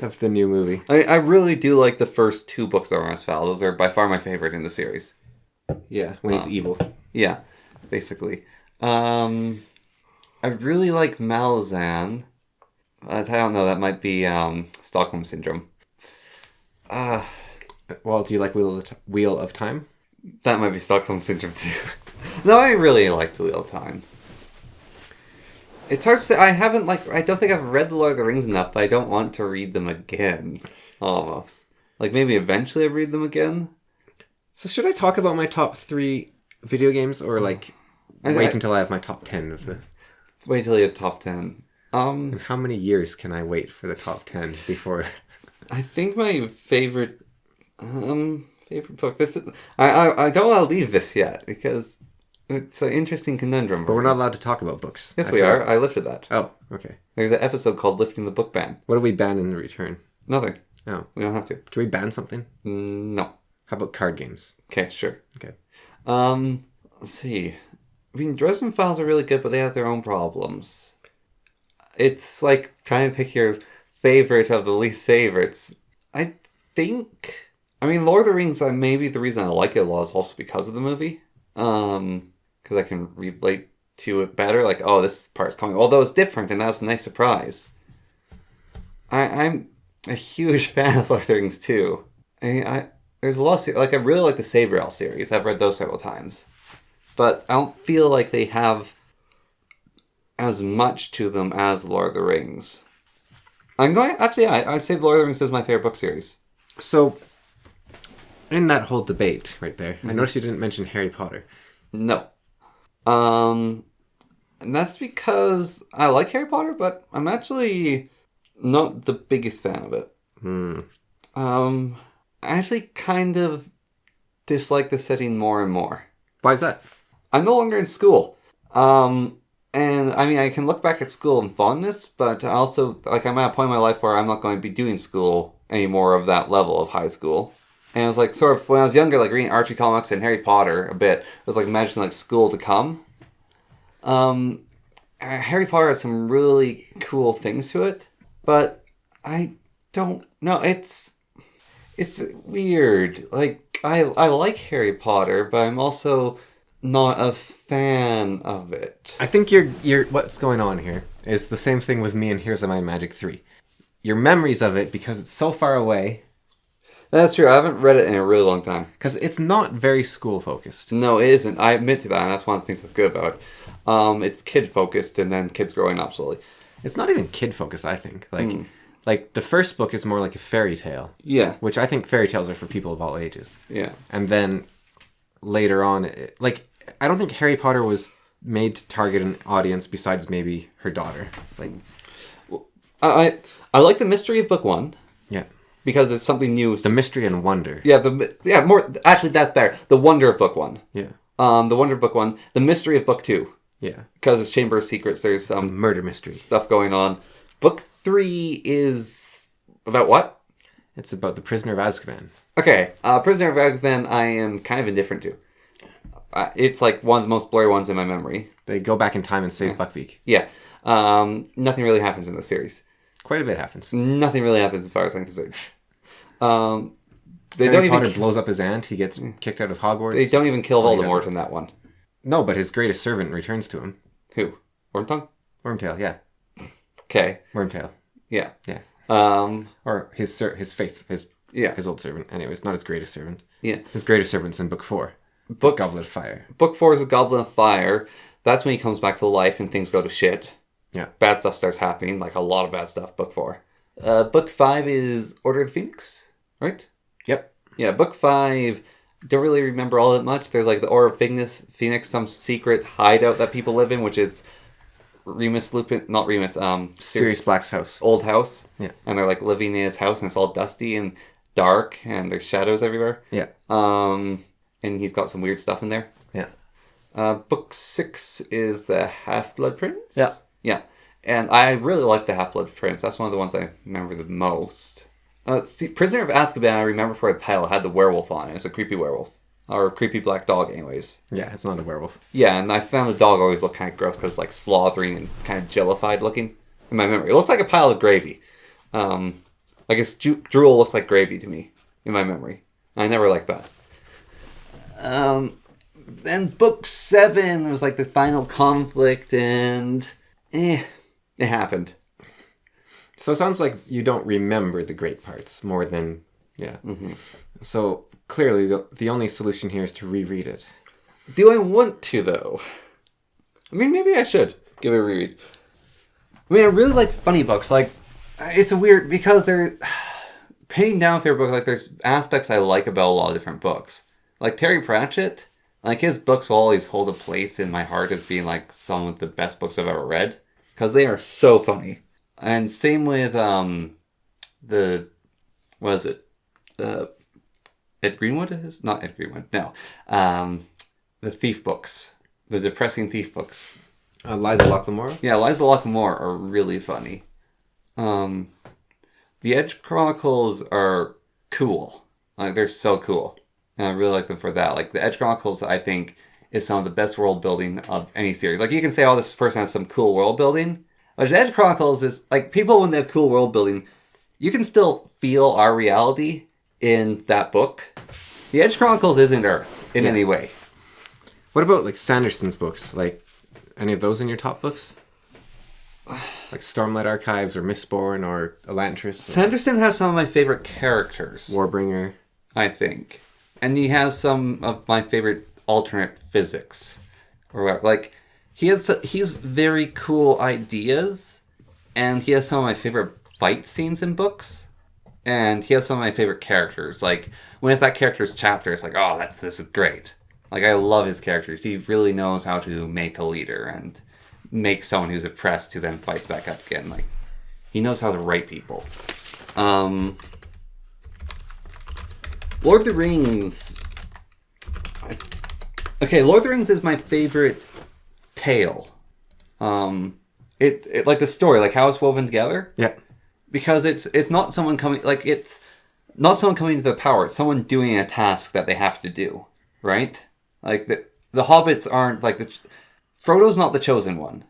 of the new movie. I really do like the first 2 books of Artemis Fowl. Those are by far my favorite in the series. Yeah, when he's evil. Yeah, basically. I really like Malazan. I don't know, that might be Stockholm Syndrome. Well, do you like Wheel of Time? That might be Stockholm Syndrome too. No, I really liked Wheel of Time. It's hard to say. I don't think I've read The Lord of the Rings enough, but I don't want to read them again. Almost. Like, maybe eventually I read them again. So should I talk about my top 3 video games, or like wait until I have my top 10 of the... Wait till you have top 10. And how many years can I wait for the top 10 before... I think my favorite book... I don't want to leave this yet, because it's an interesting conundrum. But we're not allowed to talk about books. Yes, we are. I lifted that. Oh, okay. There's an episode called Lifting the Book Ban. What do we ban in return? Nothing. Oh. We don't have to. Can we ban something? No. How about card games? Okay, sure. Okay. Let's see. I mean, Dresden Files are really good, but they have their own problems. It's like trying to pick your favorite of the least favorites. I think... I mean, Lord of the Rings, maybe the reason I like it a lot is also because of the movie. Because I can relate to it better. Like, oh, this part's coming. Although it's different, and that's a nice surprise. I'm a huge fan of Lord of the Rings, too. There's a lot of... I really like the Sabriel series. I've read those several times. But I don't feel like they have as much to them as Lord of the Rings. I'd say Lord of the Rings is my favorite book series. So, in that whole debate right there, I noticed you didn't mention Harry Potter. No. And that's because I like Harry Potter, but I'm actually not the biggest fan of it. I actually kind of dislike the setting more and more. Why is that? I'm no longer in school. And I mean, I can look back at school in fondness, but also, like, I'm at a point in my life where I'm not going to be doing school anymore of that level of high school. And it was like, sort of, when I was younger, like, reading Archie comics and Harry Potter a bit, it was like imagining, like, school to come. Harry Potter has some really cool things to it, but I don't know, it's weird. Like, I like Harry Potter, but I'm also not a fan of it. I think you're what's going on here is the same thing with me and Here's My Magic 3. Your memories of it, because it's so far away. That's true. I haven't read it in a really long time. Because it's not very school-focused. No, it isn't. I admit to that, and that's one of the things that's good about it. It's kid-focused, and then kids growing up slowly. It's not even kid-focused, I think. Like the first book is more like a fairy tale. Yeah. Which I think fairy tales are for people of all ages. Yeah. And then later on, I don't think Harry Potter was made to target an audience besides maybe her daughter. Like, I like the mystery of book 1. Yeah. Because it's something new. The mystery and wonder. More. Actually, that's better. The wonder of book 1. Yeah. The wonder of book 1. The mystery of book 2. Yeah. Because it's Chamber of Secrets. There's some murder mystery stuff going on. Book 3 is about what? It's about the Prisoner of Azkaban. Okay. Prisoner of Azkaban, I am kind of indifferent to. It's like one of the most blurry ones in my memory. They go back in time and save Buckbeak. Yeah. Nothing really happens in the series. Quite a bit happens. Nothing really happens as far as I'm concerned. Harry Potter blows up his aunt. He gets kicked out of Hogwarts. They don't even kill Voldemort in that one. No, but his greatest servant returns to him. Who? Wormtongue? Wormtail, yeah. Okay. Wormtail. Yeah. Yeah. Or his old servant. Anyways, not his greatest servant. Yeah. His greatest servant's in book 4. Goblet of Fire. Book 4 is a Goblet of Fire. That's when he comes back to life and things go to shit. Yeah. Bad stuff starts happening, like a lot of bad stuff, book 4. Book 5 is Order of the Phoenix, right? Yep. Yeah, book 5, don't really remember all that much. There's like the Order of Phoenix, some secret hideout that people live in, which is Sirius Black's house. Old house. Yeah. And they're like living in his house and it's all dusty and dark and there's shadows everywhere. Yeah. And he's got some weird stuff in there. Yeah. Book 6 is the Half-Blood Prince. Yeah. Yeah. And I really like the Half-Blood Prince. That's one of the ones I remember the most. See, Prisoner of Azkaban, I remember for a title, had the werewolf on it. It's a creepy werewolf. Or a creepy black dog, anyways. Yeah, it's not a werewolf. Yeah, and I found the dog always looked kind of gross because it's like slothering and kind of jellified looking in my memory. It looks like a pile of gravy. Like its drool looks like gravy to me in my memory. I never liked that. Then book 7 was like the final conflict, and it happened. So it sounds like you don't remember the great parts more than, yeah. Mm-hmm. So clearly the only solution here is to reread it. Do I want to, though? I mean, maybe I should give it a reread. I mean, I really like funny books. Like, it's a weird, because they're pinning down favorite books, like there's aspects I like about a lot of different books. Like Terry Pratchett, like his books will always hold a place in my heart as being like some of the best books I've ever read. Because they are so funny. And same with Ed Greenwood is? Not Ed Greenwood, no. The Thief books. The depressing Thief books. Liza Locklemore? Yeah, Liza Locklemore are really funny. The Edge Chronicles are cool. Like, they're so cool. And I really like them for that. Like, the Edge Chronicles, I think, is some of the best world building of any series. Like, you can say, oh, this person has some cool world building. But the Edge Chronicles is, like, people, when they have cool world building, you can still feel our reality in that book. The Edge Chronicles isn't Earth in any way. What about, like, Sanderson's books? Like, any of those in your top books? Like Stormlight Archives or Mistborn or Elantris? Sanderson has some of my favorite characters. Warbringer. I think. And he has some of my favorite alternate physics. Or whatever. Like, he's very cool ideas. And he has some of my favorite fight scenes in books. And he has some of my favorite characters. Like, when it's that character's chapter, it's like, oh, this is great. Like, I love his characters. He really knows how to make a leader and make someone who's oppressed who then fights back up again. Like, he knows how to write people. Lord of the Rings. Okay, Lord of the Rings is my favorite tale. It like the story, like how it's woven together. Yeah. Because it's not someone coming, like, it's not someone coming to the power. It's someone doing a task that they have to do, right? Like the hobbits aren't like Frodo's not the chosen one.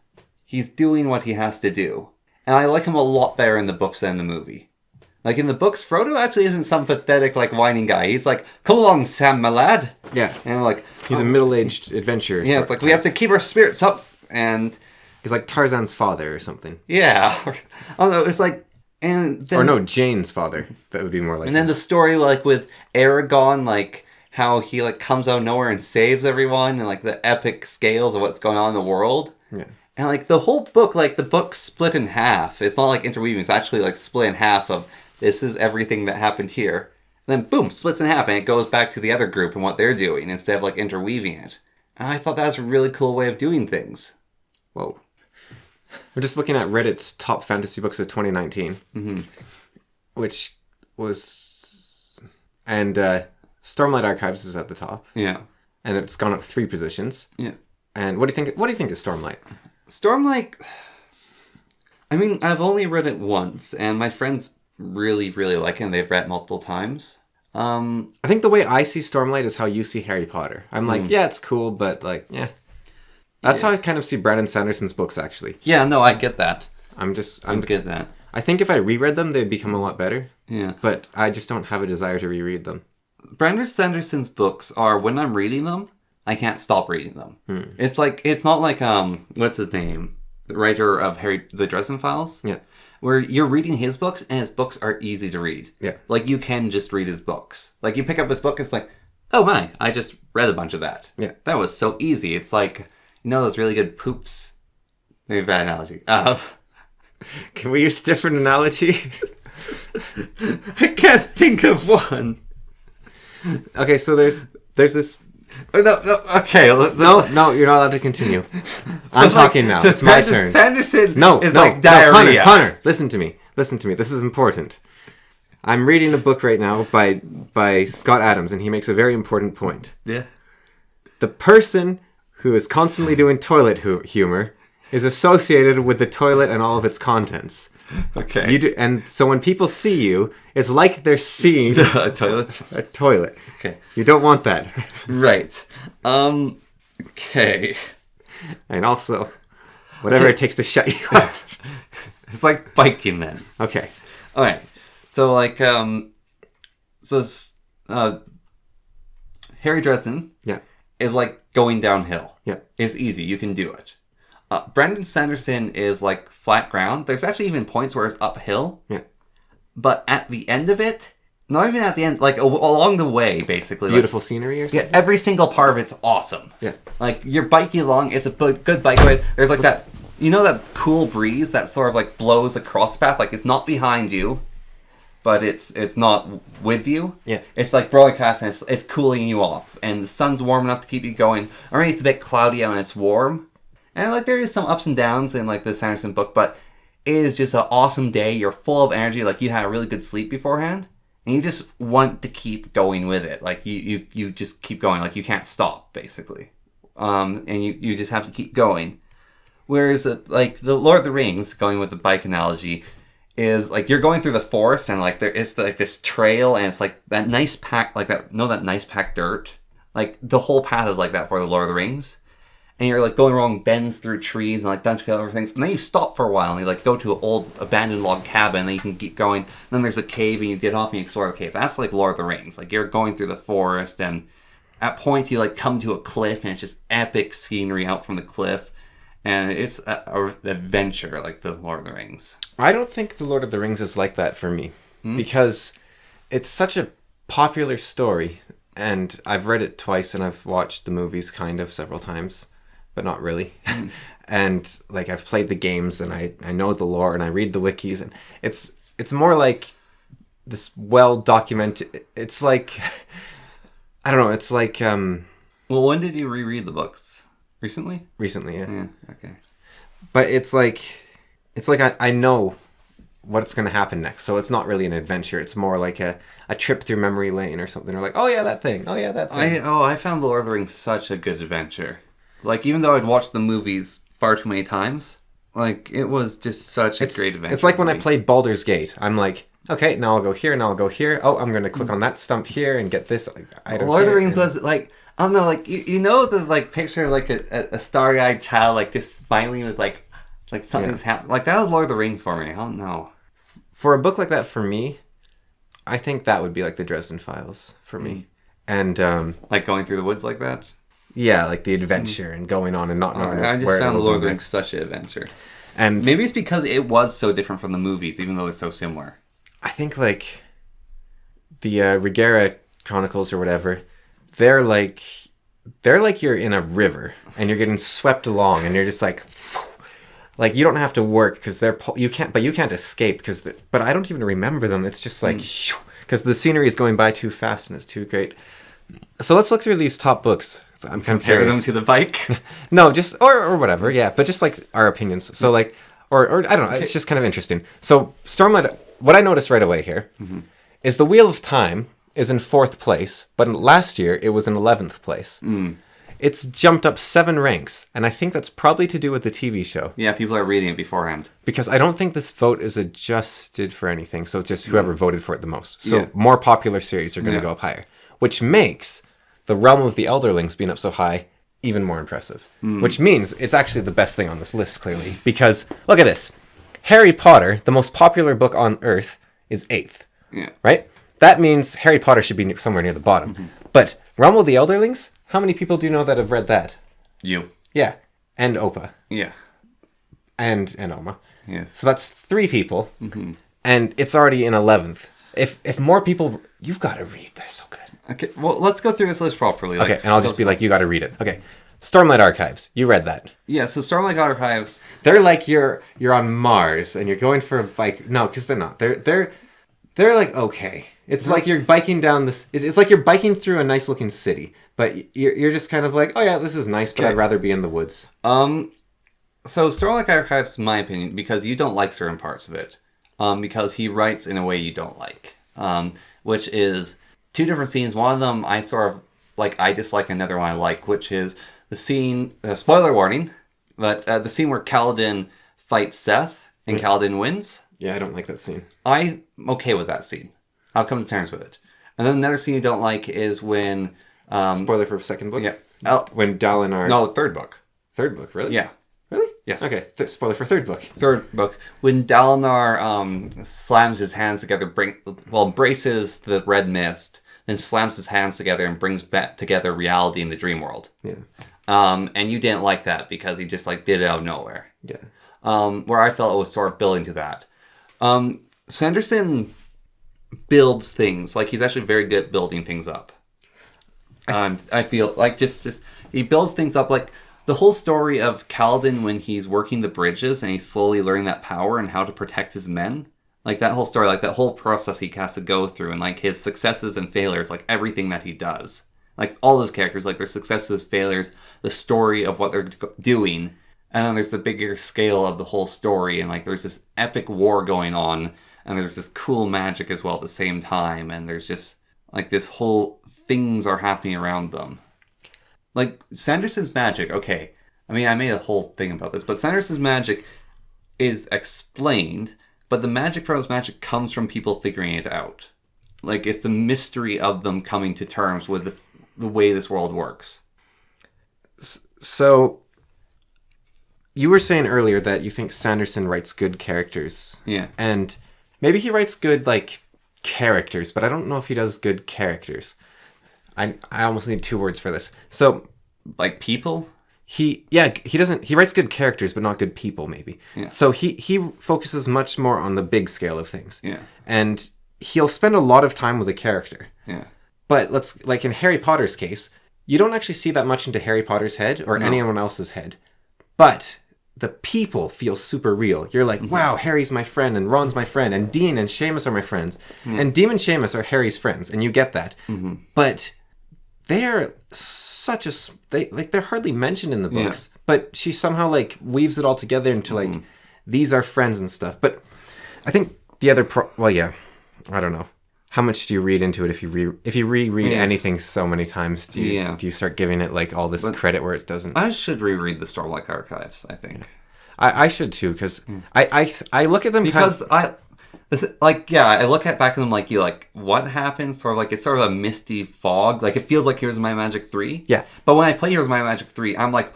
He's doing what he has to do, and I like him a lot better in the books than in the movie. Like, in the books, Frodo actually isn't some pathetic, like, whining guy. He's like, come along, Sam, my lad. Yeah. And I'm like... He's a middle-aged adventurer. Yeah, it's like, we have to keep our spirits up, and... He's like Tarzan's father or something. Yeah. I don't know, it's like... And then... Or no, Jane's father. That would be more like... And then the story, like, with Aragorn, like, how he, like, comes out of nowhere and saves everyone, and, like, the epic scales of what's going on in the world. Yeah. And, like, the whole book, like, the book's split in half. It's not, like, interweaving. It's actually, like, split in half of... This is everything that happened here. And then, boom, splits in half, and it goes back to the other group and what they're doing, instead of, like, interweaving it. And I thought that was a really cool way of doing things. Whoa. We're just looking at Reddit's top fantasy books of 2019. Mm-hmm. Which was... And Stormlight Archives is at the top. Yeah. And it's gone up 3 positions. Yeah. And what do you think of Stormlight? Stormlight... I mean, I've only read it once, and my friends... really, really like it, and they've read it multiple times. I think the way I see Stormlight is how you see Harry Potter. I'm like, yeah, it's cool, but like, yeah. That's how I kind of see Brandon Sanderson's books, actually. Yeah, no, I get that. I get that. I think if I reread them, they'd become a lot better. Yeah. But I just don't have a desire to reread them. Brandon Sanderson's books are, when I'm reading them, I can't stop reading them. It's like, it's not like, what's his name? The writer of the Dresden Files? Yeah. Where you're reading his books, and his books are easy to read. Yeah. Like, you can just read his books. Like, you pick up his book, it's like, oh my, I just read a bunch of that. Yeah. That was so easy. It's like, you know those really good poops? Maybe a bad analogy. Can we use a different analogy? I can't think of one. Okay, so there's this... No, okay. No, you're not allowed to continue. I'm talking now. It's my turn. Sanderson No, like diarrhea. Connor, listen to me. This is important. I'm reading a book right now by Scott Adams, and he makes a very important point. Yeah. The person who is constantly doing toilet humor is associated with the toilet and all of its contents. Okay. You do, and so when people see you, it's like they're seeing A toilet. a toilet. Okay. You don't want that. Right. Okay. And also, whatever it takes to shut you up. It's like biking then. Okay. All right. So like Harry Dresden Yeah. is like going downhill. Yeah. It's easy. You can do it. Brandon Sanderson is like flat ground. There's actually even points where it's uphill. Yeah. But at the end of it, not even at the end, like along the way, basically. Beautiful scenery or something? Yeah, every single part of it's awesome. Yeah. Like, you're biking along, it's a good bike ride. There's like that, you know that cool breeze that sort of like blows across the path? Like, it's not behind you, but it's not with you. Yeah. It's like broadcast and it's cooling you off. And the sun's warm enough to keep you going. Or maybe it's a bit cloudy out and it's warm. And like, there is some ups and downs in like the Sanderson book, but it is just an awesome day. You're full of energy. Like, you had a really good sleep beforehand. And you just want to keep going with it. Like, you just keep going. Like, you can't stop, basically. And you just have to keep going. Whereas, like, the Lord of the Rings, going with the bike analogy, is, like, you're going through the forest, and, like, there is, like, this trail, and it's, like, that nice pack, like, that nice packed dirt? Like, the whole path is like that for the Lord of the Rings. And you're, like, going along bends through trees and, like, bunching over things. And then you stop for a while and you, like, go to an old abandoned log cabin and then you can keep going. And then there's a cave and you get off and you explore the cave. That's, like, Lord of the Rings. Like, you're going through the forest and at points you, like, come to a cliff and it's just epic scenery out from the cliff. And it's an adventure, like the Lord of the Rings. I don't think The Lord of the Rings is like that for me. Because it's such a popular story. And I've read it twice and I've watched the movies kind of several times. But not really. And like, I've played the games and I know the lore and I read the wikis, and it's more like this well documented. It's like, I don't know. It's like Well, when did you reread the books? Recently? Recently, yeah. Yeah. Okay. But it's like I know what's going to happen next, so it's not really an adventure. It's more like a trip through memory lane or something. Or like, oh yeah, that thing. Oh yeah, that thing. I found The Lord of the Rings such a good adventure. Like, even though I'd watched the movies far too many times, like, it was just such a great adventure. It's like when I played Baldur's Gate. I'm like, okay, now I'll go here, now I'll go here. Oh, I'm going to click on that stump here and get this. I don't Lord of the care. Rings was, like, I don't know, like, you know the, like, picture of, like, a starry-eyed child, like, just smiling with, like something's happening. Like, that was Lord of the Rings for me. I don't know. For a book like that, for me, I think that would be like the Dresden Files for me. And, Like, going through the woods like that? yeah, like the adventure and going on and not knowing I just where found The it'll Lord go of the Rings next. such an adventure. And Maybe it's because it was so different from the movies, even though they're so similar. I think like the Rigera Chronicles or whatever, they're like you're in a river and you're getting swept along and you're just like you don't have to work because you can't escape but I don't even remember them. It's just like because the scenery is going by too fast and it's too great. So let's look through these top books. I'm Compare them to the bike. No, just or whatever, yeah. But just like our opinions. So like, or I don't know. It's just kind of interesting. So Stormlight. What I noticed right away here is the Wheel of Time is in 4th place, but last year it was in 11th place. It's jumped up 7 ranks, and I think that's probably to do with the TV show. Yeah, people are reading it beforehand. Because I don't think this vote is adjusted for anything, so it's just whoever voted for it the most. So Yeah. more popular series are going to go up higher, which makes the Realm of the Elderlings being up so high even more impressive. Which means it's actually the best thing on this list, clearly. Because, look at this. Harry Potter, the most popular book on Earth, is 8th. Yeah. Right? That means Harry Potter should be somewhere near the bottom. But Realm of the Elderlings, how many people do you know that have read that? You. Yeah. And Opa. Yeah. And Oma. Yes. So that's 3 people. And it's already in 11th. If more people... You've got to read this. So good. Okay, well, let's go through this list properly. Okay, and I'll just be like, you got to read it. Okay. Stormlight Archives. You read that. Yeah, so Starlight Archives. They're like you're on Mars and you're going for a bike. No, because they're not. They're like okay. It's like you're biking down this. It's like you're biking through a nice looking city, but you're just kind of like, oh yeah, this is nice, but I'd rather be in the woods. So Starlight Archives, in my opinion, because you don't like certain parts of it, because he writes in a way you don't like, which is 2 different scenes. One of them I sort of like, I dislike, another one I like, which is the scene. Spoiler warning. But the scene where Kaladin fights Seth and Kaladin wins, Yeah, I don't like that scene. I'm okay with that scene. I'll come to terms with it. And then another scene you don't like is when... Spoiler for second book? Yeah. When Dalinar... No, third book. Third book, really? Yeah. Really? Yes. Okay, spoiler for third book. Third book. When Dalinar slams his hands together, embraces the red mist, then slams his hands together and brings back together reality in the dream world. Yeah. And you didn't like that because he just did it out of nowhere. Yeah. Where I felt it was sort of building to that. Sanderson builds things. He's actually very good at building things up. I feel just he builds things up. The whole story of Kaladin when he's working the bridges and he's slowly learning that power and how to protect his men. That whole story, that whole process he has to go through, and his successes and failures, everything that he does. All those characters, their successes, failures, the story of what they're doing. And then there's the bigger scale of the whole story, and there's this epic war going on, and there's this cool magic as well at the same time, and there's just this whole things are happening around them. Sanderson's magic, okay. I mean, I made a whole thing about this, but Sanderson's magic is explained, but the magic from his magic comes from people figuring it out. It's the mystery of them coming to terms with the way this world works. So, you were saying earlier that you think Sanderson writes good characters. Yeah. And maybe he writes good, characters, but I don't know if he does good characters. I almost need 2 words for this. So... people? He writes good characters, but not good people, maybe. Yeah. So he focuses much more on the big scale of things. Yeah. And he'll spend a lot of time with a character. Yeah. But in Harry Potter's case, you don't actually see that much into Harry Potter's head or anyone else's head. But the people feel super real. You're wow, Harry's my friend, and Ron's my friend, and Dean and Seamus are my friends. Yeah. And Dean and Seamus are Harry's friends, and you get that. Mm-hmm. But they're such a... they're hardly mentioned in the books. Yeah. But she somehow, weaves it all together into, these are friends and stuff. But I think the other... I don't know. How much do you read into it if you reread anything so many times? Do you start giving it all this credit where it doesn't? I should reread the Stormlight Archives, I think. I should too, because I look at them because I look back at them what happened? Sort of it's sort of a misty fog. It feels like Heroes of Might and Magic 3. Yeah. But when I play Heroes of Might and Magic 3, I'm I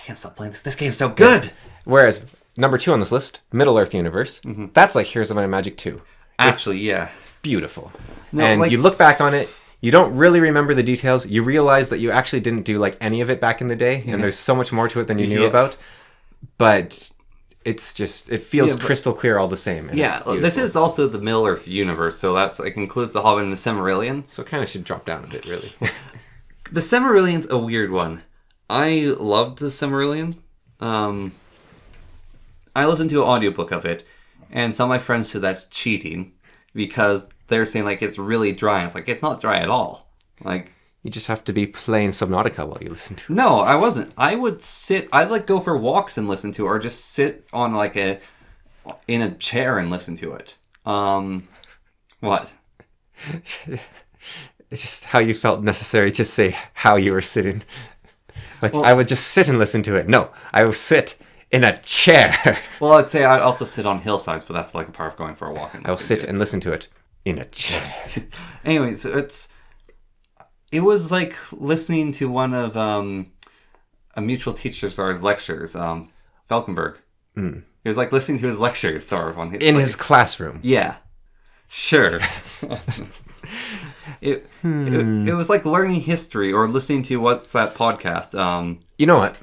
can't stop playing this. This game's so good. Whereas number 2 on this list, Middle Earth Universe, that's like Heroes of Might and Magic 2. Actually, yeah. Beautiful. No, and you look back on it, you don't really remember the details. You realize that you actually didn't do any of it back in the day, and there's so much more to it than you knew about. But it's just, it feels crystal clear all the same. This is also the Middle Earth universe, so that's includes the Hobbit and the Silmarillion. So it kind of should drop down a bit, really. The Silmarillion's a weird one. I loved the Silmarillion. I listened to an audiobook of it, and some of my friends said that's cheating because they're saying it's really dry. And it's not dry at all. You just have to be playing Subnautica while you listen to it. No, I wasn't. I would sit. I'd go for walks and listen to it, or just sit on in a chair and listen to it. What? It's just how you felt necessary to say how you were sitting. I would just sit and listen to it. No, I would sit in a chair. Well, I'd say I'd also sit on hillsides, but that's a part of going for a walk. And I will sit and listen to it in a chair. Anyways, it was like listening to one of a mutual teacher's lectures, Falkenberg. It was like listening to his lectures, sort of, on his, in his classroom. Yeah, sure. It was like learning history or listening to what's that podcast? You know what?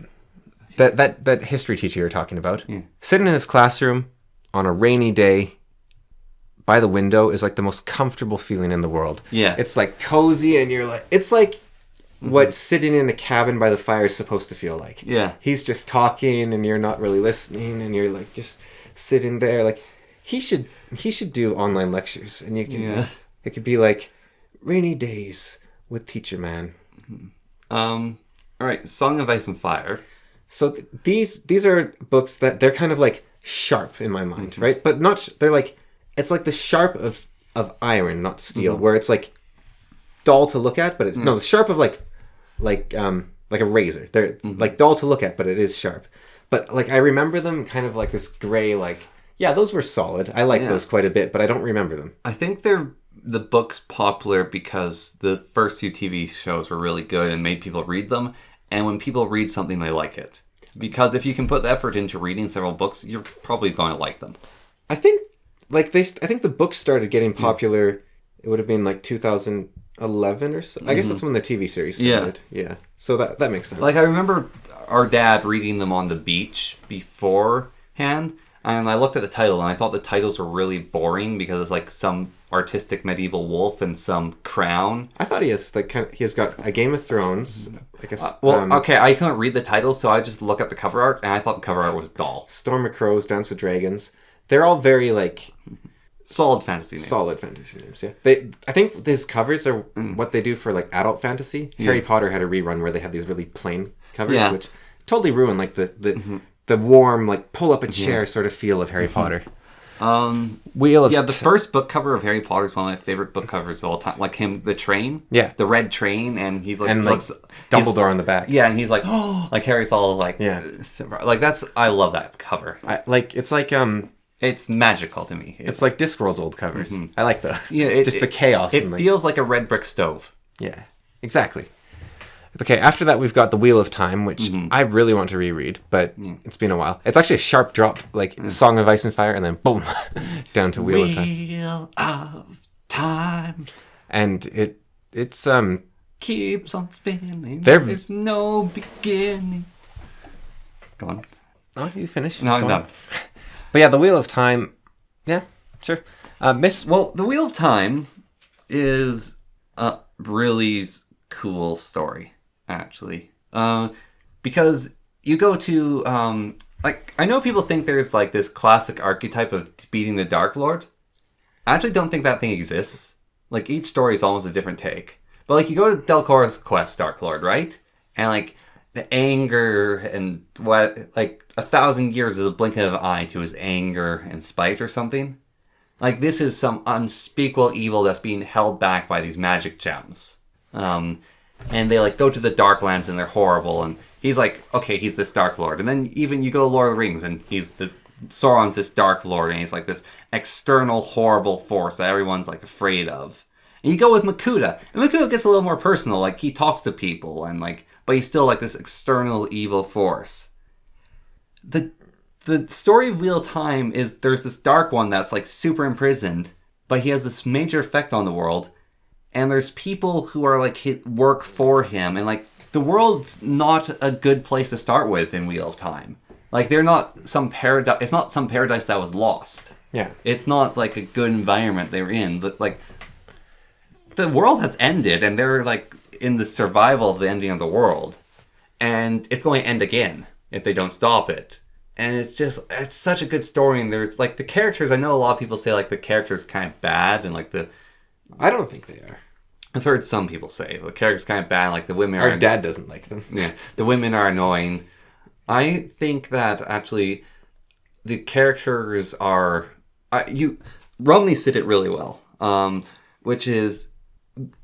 That history teacher you're talking about, sitting in his classroom on a rainy day by the window is the most comfortable feeling in the world. Yeah. It's cozy, and you're it's what sitting in a cabin by the fire is supposed to feel like. Yeah. He's just talking and you're not really listening, and you're just sitting there. He should do online lectures, and you can it could be rainy days with Teacher Man. All right, Song of Ice and Fire. So these are books that they're kind of sharp in my mind, right? But not they're it's the sharp of iron, not steel, where it's dull to look at, but it's no, the sharp of like a razor. They're dull to look at, but it is sharp. But like I remember them kind of like this gray, like those were solid. I like those quite a bit, but I don't remember them. I think the book's popular because the first few TV shows were really good and made people read them. And when people read something, they like it. Because if you can put the effort into reading several books, you're probably going to like them. I think the book started getting popular. It would have been like 2011 or so. I guess that's when the TV series started. Yeah. So that makes sense. Like I remember our dad reading them on the beach beforehand, and I looked at the title and I thought the titles were really boring because it's like some artistic medieval wolf and some crown. I thought he has got a Game of Thrones. I guess. Okay, I couldn't read the title, so I just look at the cover art, and I thought the cover art was dull. Storm of Crows, Dance of Dragons. They're all very like solid fantasy names. Solid fantasy names. Yeah. I think these covers are what they do for like adult fantasy. Yeah. Harry Potter had a rerun where they had these really plain covers, which totally ruined like the warm like pull up a chair sort of feel of Harry Potter. The first book cover of Harry Potter is one of my favorite book covers of all time. Like the train, the red train, and he's like, Dumbledore on the back. Yeah, and he's like, oh, like Harry's all like, like I love that cover. It's magical to me. It's like Discworld's old covers. I like the the chaos. It feels like a red brick stove. Yeah, exactly. Okay, after that we've got The Wheel of Time, which I really want to reread, but it's been a while. It's actually a sharp drop, like Song of Ice and Fire, and then boom, down to Wheel of Time. Wheel of Time. And it's keeps on spinning. There's no beginning. Go on. Oh, you finish? No, I'm done. But yeah, The Wheel of Time. Yeah, sure. The Wheel of Time is a really cool story, actually. Because you go to, I know people think there's like this classic archetype of beating the Dark Lord. I actually don't think that thing exists. Like, each story is almost a different take. But like, you go to Delcora's quest, Dark Lord, right? And like, the anger and what, like, 1,000 years is a blink of an eye to his anger and spite or something. Like, this is some unspeakable evil that's being held back by these magic gems. And they like go to the Darklands and they're horrible. And he's like, okay, he's this Dark Lord. And then even you go to Lord of the Rings and Sauron's this Dark Lord, and he's like this external horrible force that everyone's like afraid of. And you go with Makuta, and Makuta gets a little more personal. Like, he talks to people and like, but he's still like this external evil force. The story of Wheel of Time is there's this dark one that's like super imprisoned, but he has this major effect on the world. And there's people who are like work for him, and like the world's not a good place to start with in Wheel of Time. Like, they're not some paradise. It's not some paradise that was lost. Yeah. It's not like a good environment they were in, but like the world has ended, and they're like in the survival of the ending of the world, and it's going to end again if they don't stop it. And it's such a good story. And there's like the characters. I know a lot of people say like the characters kind of bad, and like I don't think they are. I've heard some people say the characters kind of bad, like the women Our dad doesn't like them. Yeah, the women are annoying. I think that actually the characters are Rumley said it really well. Which is,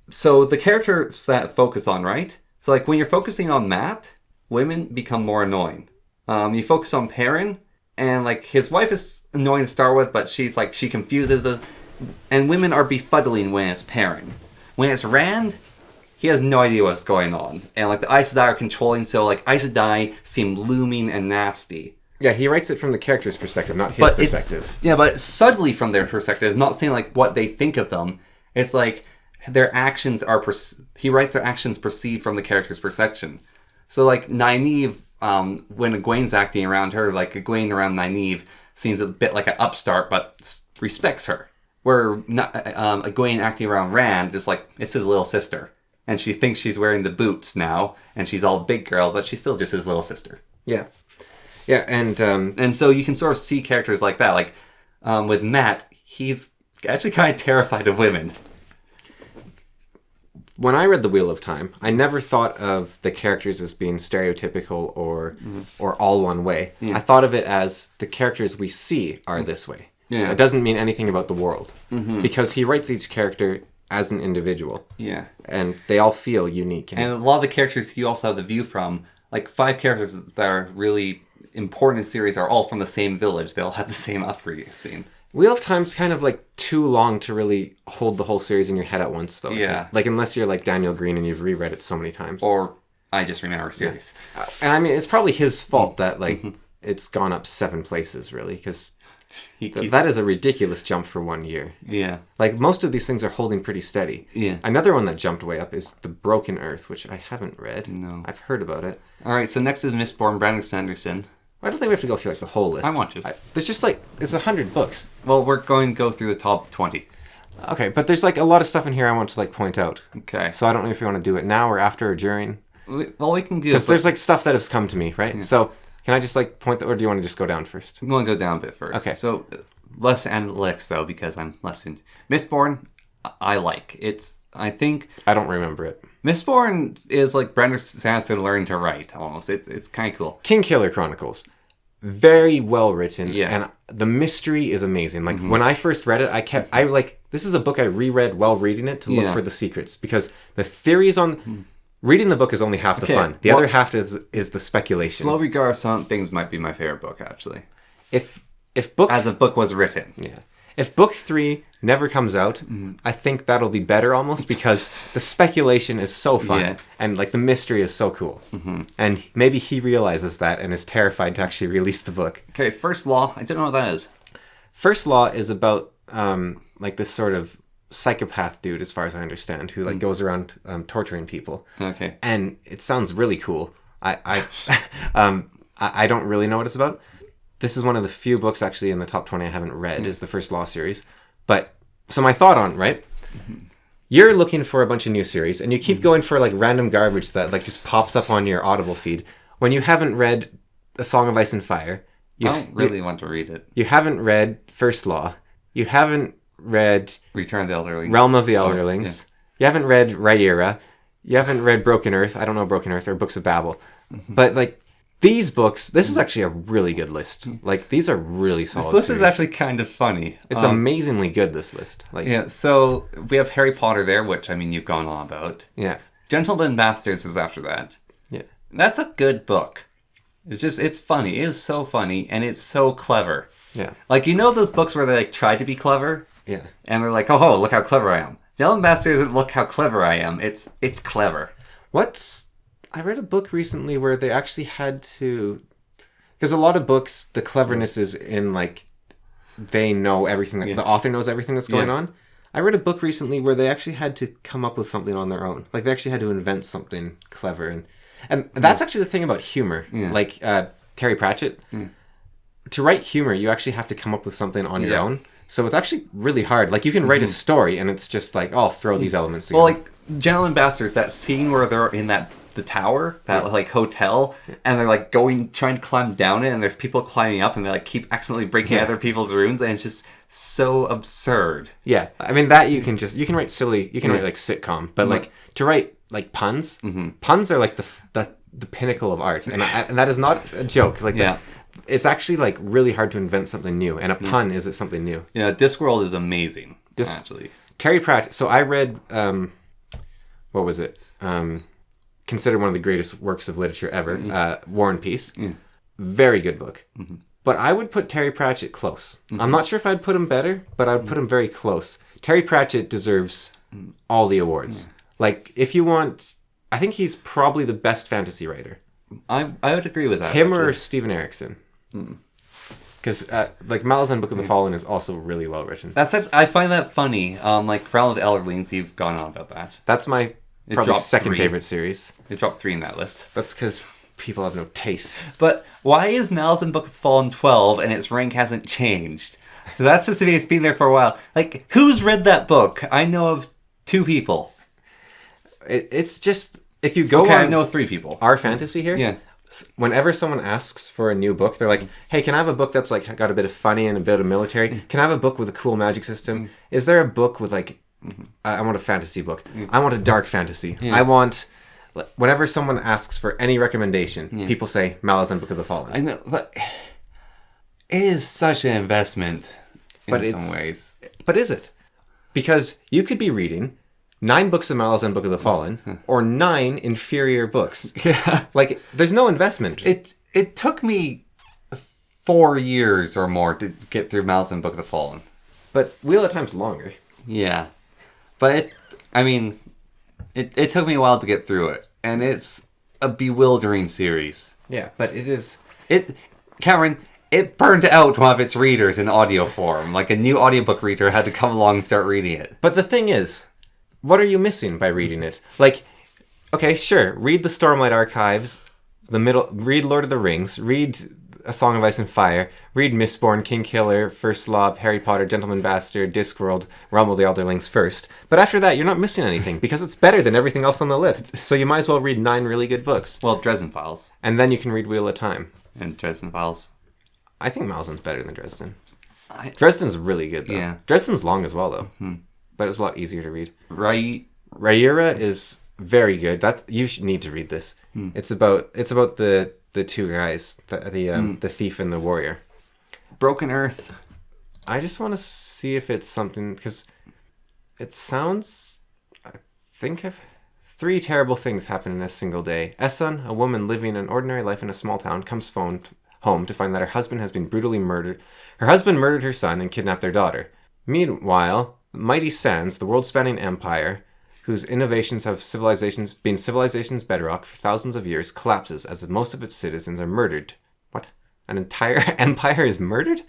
so the characters that focus on, right? So like when you're focusing on Matt, women become more annoying. You focus on Perrin, and like his wife is annoying to start with, but she's like, she confuses us, and women are befuddling when it's Perrin. When it's Rand, he has no idea what's going on. And like the Aes Sedai are controlling, so like Aes Sedai seem looming and nasty. Yeah, he writes it from the character's perspective, not his perspective. But it's subtly from their perspective. It's not saying like what they think of them. It's like their actions are, he writes their actions perceived from the character's perception. So like Nynaeve, when Egwene's acting around her, like Egwene around Nynaeve seems a bit like an upstart, but respects her. Where Egwene acting around Rand is like, it's his little sister. And she thinks she's wearing the boots now, and she's all big girl, but she's still just his little sister. Yeah. Yeah, and so you can sort of see characters like that. Like, with Matt, he's actually kind of terrified of women. When I read The Wheel of Time, I never thought of the characters as being stereotypical or all one way. Yeah. I thought of it as the characters we see are this way. Yeah. It doesn't mean anything about the world. Mm-hmm. Because he writes each character as an individual. Yeah. And they all feel unique. And a lot of the characters you also have the view from like 5 characters that are really important in the series are all from the same village. They all have the same upbringing. Wheel of Time's kind of like too long to really hold the whole series in your head at once, though. Yeah. Like, unless you're like Daniel Green and you've reread it so many times. Or I Just Remember series. And I mean, it's probably his fault that like it's gone up 7 places, really, because that is a ridiculous jump for 1 year. Yeah. Like, most of these things are holding pretty steady. Yeah. Another one that jumped way up is The Broken Earth, which I haven't read. No. I've heard about it. All right, so next is Mistborn, Brandon Sanderson. I don't think we have to go through like the whole list. I want to. There's just like, it's 100 books. Well, we're going to go through the top 20. Okay, but there's like a lot of stuff in here I want to like point out. Okay. So I don't know if you want to do it now or after or during. Well, we can do Because there's like stuff that has come to me, right? Yeah. So can I just like point that, or do you want to just go down first? I'm going to go down a bit first. Okay. So less analytics though, because I'm less in Mistborn. I like it's. I think I don't remember it. Mistborn is like Brandon Sanderson learned to write almost. It's kind of cool. Kingkiller Chronicles, very well written. Yeah. And the mystery is amazing. Like when I first read it, this is a book I reread while reading it to look for the secrets, because the theories on. Reading the book is only half the fun. The other half is the speculation. Slow Regard Some Things might be my favorite book, actually. If book as a book was written. Yeah. If book 3 never comes out, I think that'll be better almost, because the speculation is so fun and like the mystery is so cool. And maybe he realizes that and is terrified to actually release the book. Okay, First Law. I don't know what that is. First Law is about like this sort of psychopath dude, as far as I understand, who like goes around torturing people. Okay. And it sounds really cool. I don't really know what it's about. This is one of the few books actually in the top 20 I haven't read, is the First Law series. But so my thought on, right? You're looking for a bunch of new series and you keep going for like random garbage that like just pops up on your Audible feed. When you haven't read A Song of Ice and Fire, I don't really want to read it. You haven't read First Law. You haven't read Return of the Elderlings. Realm of the Elderlings. You haven't read Rhaenyra. You haven't read Broken Earth. I don't know Broken Earth or Books of Babel. But like these books, this is actually a really good list. Like these are really solid. This list is actually kind of funny. It's amazingly good, this list. Like so we have Harry Potter there, which I mean you've gone on about. Yeah. Gentlemen Bastards is after that. Yeah. That's a good book. It's funny. It is so funny and it's so clever. Yeah. Like those books where they like try to be clever? Yeah. And they're like, oh, look how clever I am. Gentlemen Bastards isn't look how clever I am. It's clever. I read a book recently where they actually had to, because a lot of books, the cleverness is in like, they know everything, the author knows everything that's going on. I read a book recently where they actually had to come up with something on their own. Like they actually had to invent something clever. And that's actually the thing about humor. Yeah. Like Terry Pratchett, to write humor, you actually have to come up with something on your own. So it's actually really hard. Like you can write a story and it's just like, oh, I'll throw these elements together. Well, like Gentlemen Bastards, that scene where they're in the tower, that like hotel, and they're like trying to climb down it, and there's people climbing up, and they like keep accidentally breaking other people's rooms, and it's just so absurd. Yeah, I mean that you can write silly, you can write like sitcom, but like to write like puns, puns are like the pinnacle of art, and that is not a joke. Like it's actually like really hard to invent something new, and a pun is something new. Yeah, Discworld is amazing. Actually, Terry Pratchett. So I read, what was it? Considered one of the greatest works of literature ever, War and Peace. Very good book. But I would put Terry Pratchett close. I'm not sure if I'd put him better, but I would put him very close. Terry Pratchett deserves all the awards. Like, if you want, I think he's probably the best fantasy writer. I would agree with that. Him or Steven Erikson. Because like Malazan Book of the Fallen is also really well written. I find that funny. Like Realm of the Elderlings, you've gone on about that. That's my probably second favorite series. It dropped 3 in that list. That's because people have no taste. But why is Malazan Book of the Fallen 12 and its rank hasn't changed? So that's just to me, it's been there for a while. Like, who's read that book? I know of 2 people. It's just, if you go on... I know 3 people. Our fantasy here? Yeah. Whenever someone asks for a new book, they're like, hey, can I have a book that's like got a bit of funny and a bit of military? Can I have a book with a cool magic system? Is there a book with like... I want a fantasy book. I want a dark fantasy. I want... Whenever someone asks for any recommendation, people say Malazan Book of the Fallen. I know, but it is such an investment in some ways. But is it? Because you could be reading 9 books of Malice and Book of the Fallen, or 9 inferior books. Yeah. Like, there's no investment. It took me 4 years or more to get through Malice and Book of the Fallen. But Wheel of Time's longer. Yeah. But it took me a while to get through it. And it's a bewildering series. Yeah, but it is... Cameron, it burned out one of its readers in audio form. Like, a new audiobook reader had to come along and start reading it. But the thing is, what are you missing by reading it? Like, okay, sure, read the Stormlight Archives, read Lord of the Rings, read A Song of Ice and Fire, read Mistborn, Kingkiller, First Law, Harry Potter, Gentleman Bastard, Discworld, Realm of the Elderlings first. But after that, you're not missing anything, because it's better than everything else on the list. So you might as well read 9 really good books. Well, Dresden Files. And then you can read Wheel of Time. And Dresden Files. I think Malzin's better than Dresden. Dresden's really good, though. Yeah. Dresden's long as well, though. But it's a lot easier to read. Right. Rhaenyra is very good. You should need to read this. It's about the 2 guys, the thief and the warrior. Broken Earth. I just want to see if it's something, because it sounds... I think 3 terrible things happen in a single day. Essun, a woman living an ordinary life in a small town, comes home to find that her husband has been brutally murdered. Her husband murdered her son and kidnapped their daughter. Meanwhile, mighty Sans, the world-spanning empire, whose innovations have been civilization's bedrock for thousands of years, collapses as most of its citizens are murdered. What? An entire empire is murdered?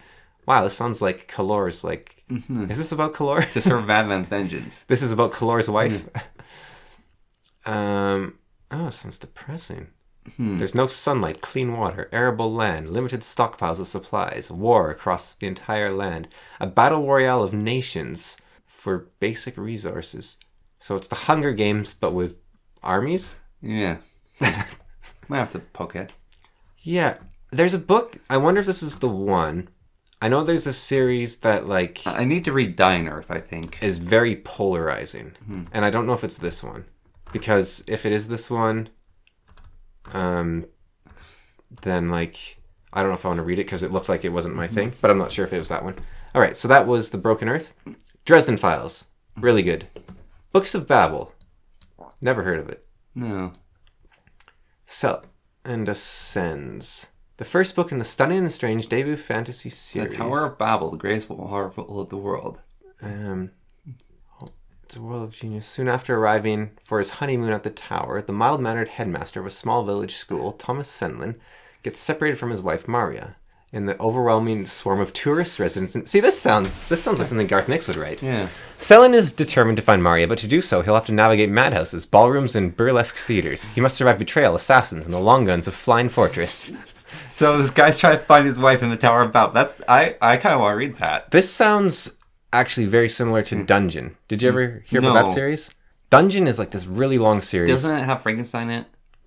Wow, this sounds like Kalor's, like... Is this about Kalor? To serve Madman's vengeance. This is about Kalor's wife? Oh, it sounds depressing. There's no sunlight, clean water, arable land, limited stockpiles of supplies, war across the entire land, a battle royale of nations for basic resources. So it's the Hunger Games, but with armies? Yeah. Might have to poke it. Yeah. There's a book, I wonder if this is the one. I know there's a series that, like... I need to read Dying Earth, I think. Is very polarizing. And I don't know if it's this one. Because if it is this one... then, like, I don't know if I want to read it because it looked like it wasn't my thing, but I'm not sure if it was that one. All right, so that was The Broken Earth. Dresden Files. Really good. Books of Babel. Never heard of it. No. So, and Ascends. The first book in the stunning and strange debut fantasy series. The Tower of Babel, the greatest marvel of the world. It's a world of genius. Soon after arriving for his honeymoon at the tower, the mild-mannered headmaster of a small village school, Thomas Senlin, gets separated from his wife, Maria, in the overwhelming swarm of tourist residents. See, this sounds like something Garth Nix would write. Yeah. Senlin is determined to find Maria, but to do so, he'll have to navigate madhouses, ballrooms, and burlesque theaters. He must survive betrayal, assassins, and the long guns of Flying Fortress. So this guy's trying to find his wife in the Tower of Babel. I kind of want to read that. This sounds actually very similar to Dungeon. Did you ever hear about that series? Dungeon is like this really long series. Doesn't it have Frankenstein in it?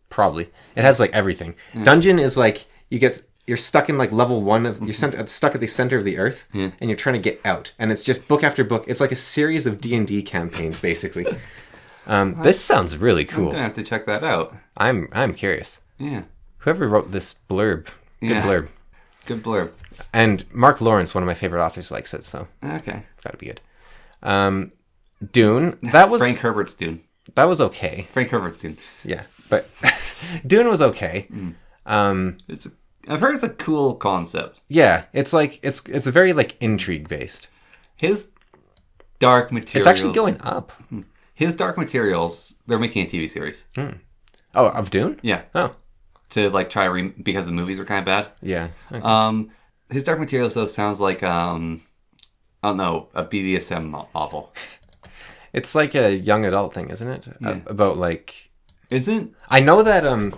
Probably. It has like everything. Dungeon is like you're stuck in like level 1 of you're stuck at the center of the earth and you're trying to get out, and it's just book after book. It's like a series of D&D campaigns basically. This sounds really cool. I'm gonna have to check that out. I'm curious. Yeah. Whoever wrote this blurb, blurb. Good blurb. And Mark Lawrence, one of my favorite authors, likes it, so okay, it's got to be good. Dune, that was Frank Herbert's Dune. That was okay. Frank Herbert's Dune. Yeah, but Dune was okay. I've heard it's a cool concept. Yeah, it's like it's a very like intrigue based. His Dark Materials. It's actually going up. His Dark Materials. They're making a TV series. Oh, of Dune? Yeah. Oh. To like try because the movies were kind of bad. Yeah. Okay. His Dark Materials though sounds like I don't know, a BDSM novel. It's like a young adult thing, isn't it? Yeah. About like. Isn't I know that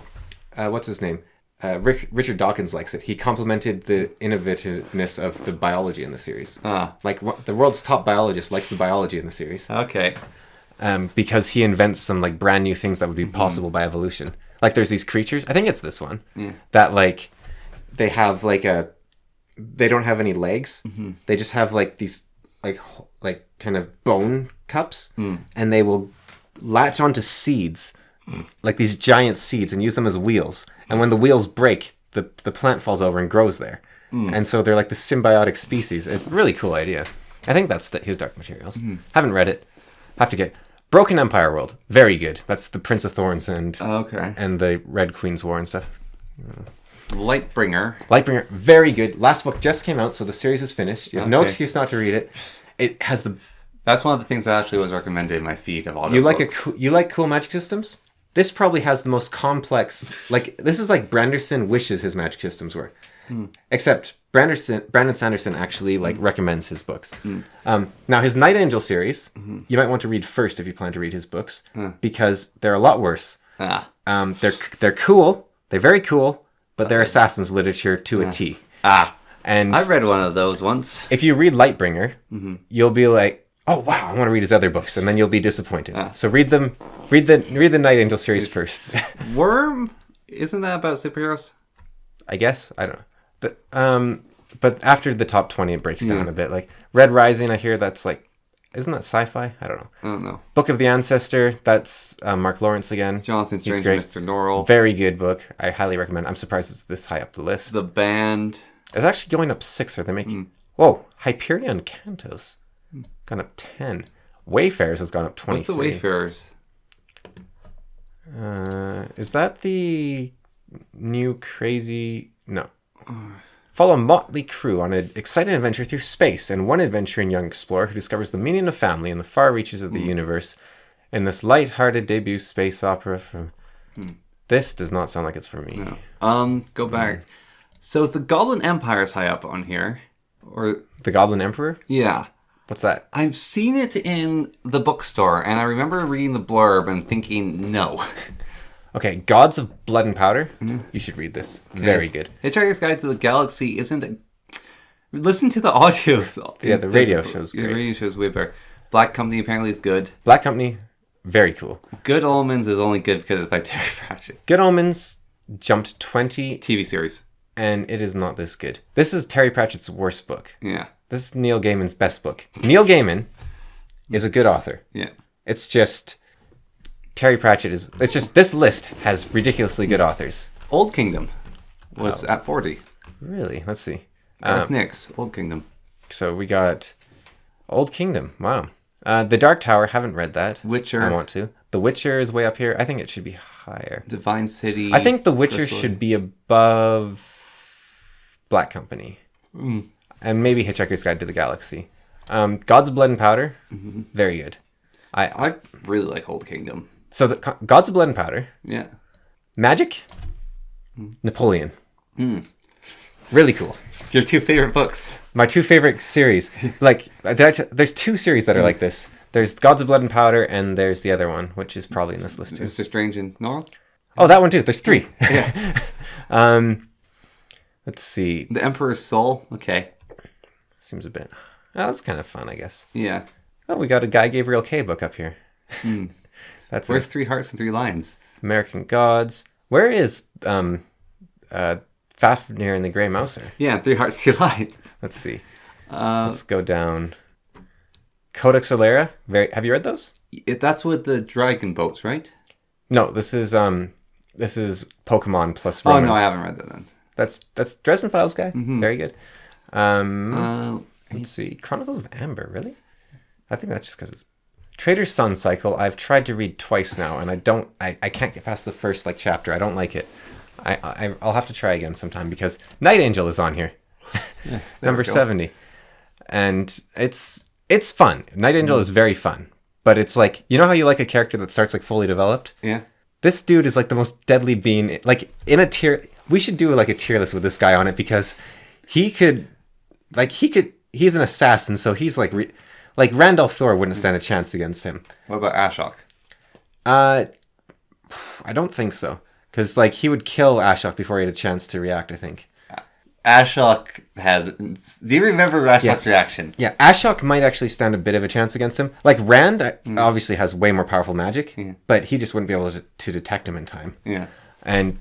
what's his name? Richard Dawkins likes it. He complimented the innovativeness of the biology in the series. Like the world's top biologist likes the biology in the series. Okay. Because he invents some like brand new things that would be possible by evolution. Like there's these creatures. I think it's this one that like they have like they don't have any legs. They just have like these like kind of bone cups, and they will latch onto seeds, like these giant seeds, and use them as wheels. And when the wheels break, the plant falls over and grows there. And so they're like the symbiotic species. It's a really cool idea. I think that's his Dark Materials. Haven't read it. Have to get. Broken Empire World, very good. That's the Prince of Thorns and Okay. and the Red Queen's War and stuff. Lightbringer. Very good. Last book just came out, so the series is finished. You have no Okay. excuse not to read it. It has the That's one of the things that actually was recommended in my feed of all you like you like cool magic systems. This probably has the most complex. Like this is like Branderson wishes his magic systems were, except Brandon Sanderson actually like recommends his books. Now his Night Angel series, you might want to read first if you plan to read his books because they're a lot worse. They're cool. They're very cool, but they're assassins literature to a T. And I read one of those once. if you read Lightbringer, you'll be like, "Oh wow, I want to read his other books," and then you'll be disappointed. So read them. Read the Night Angel series first. Worm? Isn't that about superheroes? I guess I don't know. But after the top 20, it breaks down a bit. Like Red Rising, I hear that's like, isn't that sci-fi? I don't know. I don't know. Book of the Ancestor, that's Mark Lawrence again. Jonathan He's Strange great. and Mr. Norrell. Very good book. I highly recommend. I'm surprised it's this high up the list. The Band. It's actually going up 6. Are they making? Whoa, Hyperion Cantos gone up 10. Wayfarers has gone up 23. What's the Wayfarers? Is that the new crazy? No. Follow a motley crew on an exciting adventure through space, and one adventuring young explorer who discovers the meaning of family in the far reaches of the universe in this light-hearted debut space opera from... This does not sound like it's for me. No. Go back. So the Goblin Empire is high up on here. Or The Goblin Emperor? yeah. What's that? I've seen it in the bookstore, and I remember reading the blurb and thinking, no. Okay, Gods of Blood and Powder. You should read this. Very good. Hitchhiker's Guide to the Galaxy isn't... Listen to the audios. Yeah, the radio show's The great. radio show's way better. Black Company apparently is good. Black Company, very cool. Good Omens is only good because it's by Terry Pratchett. Good Omens jumped 20, TV series. and it is not this good. This is Terry Pratchett's worst book. Yeah. This is Neil Gaiman's best book. Neil Gaiman is a good author. Yeah. It's just Terry Pratchett is... It's just this list has ridiculously good authors. Old Kingdom was at 40. Really? Let's see. Garth Nix, Old Kingdom. So we got Old Kingdom. Wow. The Dark Tower, haven't read that. Witcher. I want to. The Witcher is way up here. I think it should be higher. Divine City. I think The Witcher Crystal- should be above Black Company. And maybe Hitchhiker's Guide to the Galaxy. Gods of Blood and Powder, very good. I really like Old Kingdom. So the Gods of Blood and Powder, Yeah. Magic, Napoleon. Really cool. Your two favorite books. My two favorite series. Like, there's 2 series that are like this. There's Gods of Blood and Powder, and there's the other one, which is probably in this list too. Mr. Strange and Norrell. Oh, that one too. There's 3. Yeah. Let's see. The Emperor's Soul. Okay. Seems a bit... Oh, that's kind of fun, I guess. Yeah. Oh, we got a Guy Gabriel Kay book up here. That's Where's 3 Hearts and 3 Lions? American Gods. Where is Fafnir and the Grey Mouser? Yeah, 3 Hearts, 3 Lions. Let's see. Let's go down. Codex Alera. Have you read those? That's with the dragon boats, right? No, this is Pokemon plus Oh, Romance. no, I haven't read that then. That's Dresden Files guy. Very good. Let's see. Chronicles of Amber, really? I think that's just because it's Trader's Sun Cycle. I've tried to read twice now, and I can't get past the first chapter. I don't like it. I'll have to try again sometime because Night Angel is on here, number 70, and it's fun. Night Angel is very fun, but it's like, you know how you like a character that starts fully developed? Yeah. This dude is the most deadly being. In a tier, we should do a tier list with this guy on it because he's an assassin, so he's Randolph Thor wouldn't stand a chance against him. What about Ashok? I don't think so, because he would kill Ashok before he had a chance to react. I think. Ashok has... Do you remember Ashok's reaction? Yeah, Ashok might actually stand a bit of a chance against him. Rand obviously has way more powerful magic, but he just wouldn't be able to detect him in time. Yeah. And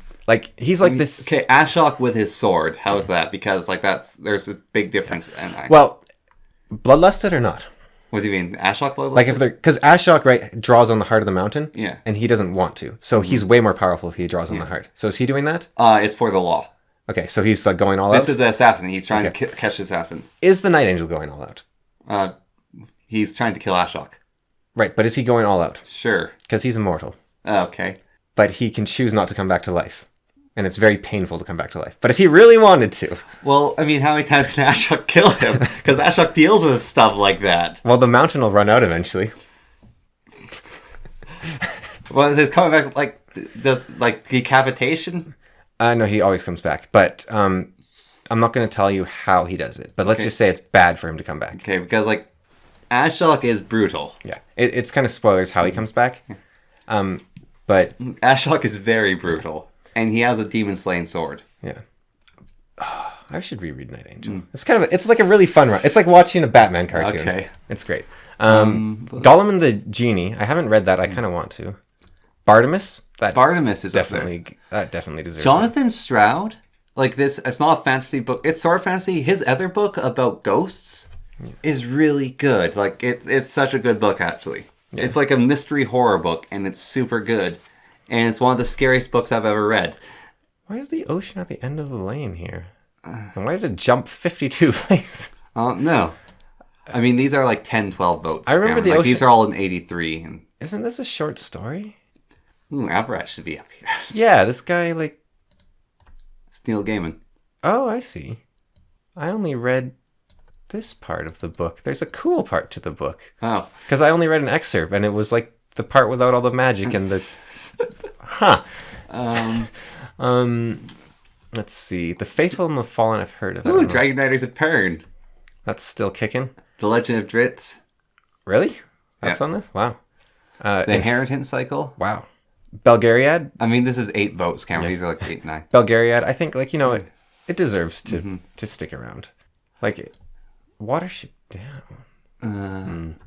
he's this. Okay, Ashok with his sword. How is that? Because there's a big difference. Well, bloodlusted or not? What do you mean? Ashok bloodlust? Because Ashok draws on the heart of the mountain. Yeah. And he doesn't want to, so he's way more powerful if he draws on the heart. So is he doing that? It's for the law. Okay, so he's going all out. This is an assassin. He's trying to catch the assassin. Is the Night Angel going all out? He's trying to kill Ashok. Right, but is he going all out? Sure. Because he's immortal. Okay. But he can choose not to come back to life. And it's very painful to come back to life. But if he really wanted to... Well, I mean, how many times can Ashok kill him? Because Ashok deals with stuff like that. Well, the mountain will run out eventually. Well, is coming back, like, does, like, decapitation? No, he always comes back. But I'm not going to tell you how he does it. But let's just say it's bad for him to come back. Okay, because, like, Ashok is brutal. Yeah. It's kind of spoilers how he comes back. But... Ashok is very brutal. And he has a demon-slaying sword. Yeah. Oh, I should reread Night Angel. It's like a really fun run. It's like watching a Batman cartoon. Okay. It's great. Gollum and the Genie. I haven't read that. I kind of want to. Bartimaeus. Bartimaeus is definitely that definitely deserves Jonathan Stroud. Like this, it's not a fantasy book. It's sort of fantasy. His other book about ghosts is really good. Like it's such a good book actually. Yeah. It's like a mystery horror book, and it's super good. And it's one of the scariest books I've ever read. Why is the ocean at the end of the lane here? And why did it jump 52 places? No. I mean, these are like 10, 12 votes. I remember the like, ocean... These are all in 83. And... Isn't this a short story? Ooh, Avarat should be up here. Yeah, this guy, like... It's Neil Gaiman. Oh, I see. I only read this part of the book. There's a cool part to the book. Oh. Because I only read an excerpt, and it was like the part without all the magic and the... Let's see. The Faithful and the Fallen I've heard of. Ooh, Dragon Riders of Pern. That's still kicking. The Legend of Dritz. Really? That's on this? Wow. The Inheritance Cycle. Wow. Belgariad? I mean, this is 8 votes, Cameron. These are like 8, 9. Belgariad, I think, like, it deserves to stick around. Like, Watership Down.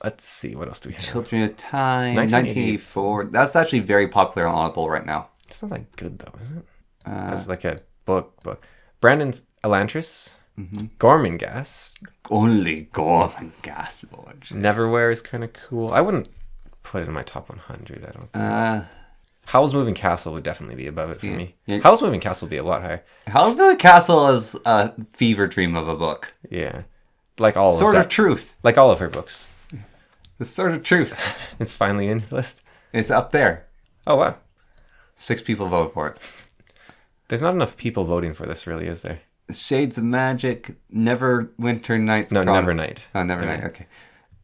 Let's see, what else do we have? Children of Time, 1984. That's actually very popular on Audible right now. It's not that good, though, is it? It's like a book. Brandon Elantris, Gormenghast. Only Gormenghast, Lord. Neverwhere is kind of cool. I wouldn't put it in my top 100, I don't think. Howl's Moving Castle would definitely be above it for me. Yeah. Howl's Moving Castle would be a lot higher. Howl's Moving Castle is a fever dream of a book. Yeah. Like all Sword of Truth. Like all of her books. The Sword of Truth. It's finally in the list. It's up there. Oh, wow. 6 people voted for it. There's not enough people voting for this, really, is there? Shades of Magic, Neverwinter Nights. No, Nevernight. Oh, Nevernight, okay.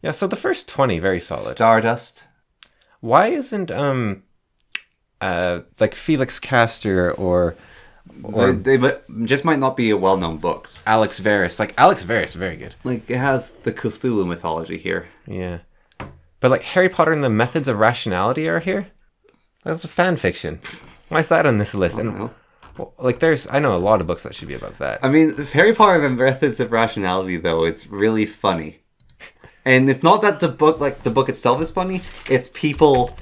Yeah, so the first 20, very solid. Stardust. Why isn't, like Felix Castor or they just might not be well-known books. Alex Verus. Like, Alex Verus, very good. Like, it has the Cthulhu mythology here. Yeah. But, like, Harry Potter and the Methods of Rationality are here? That's a fan fiction. Why is that on this list? And, well, like, I know a lot of books that should be above that. I mean, Harry Potter and the Methods of Rationality, though, it's really funny. And it's not that the book itself is funny, it's people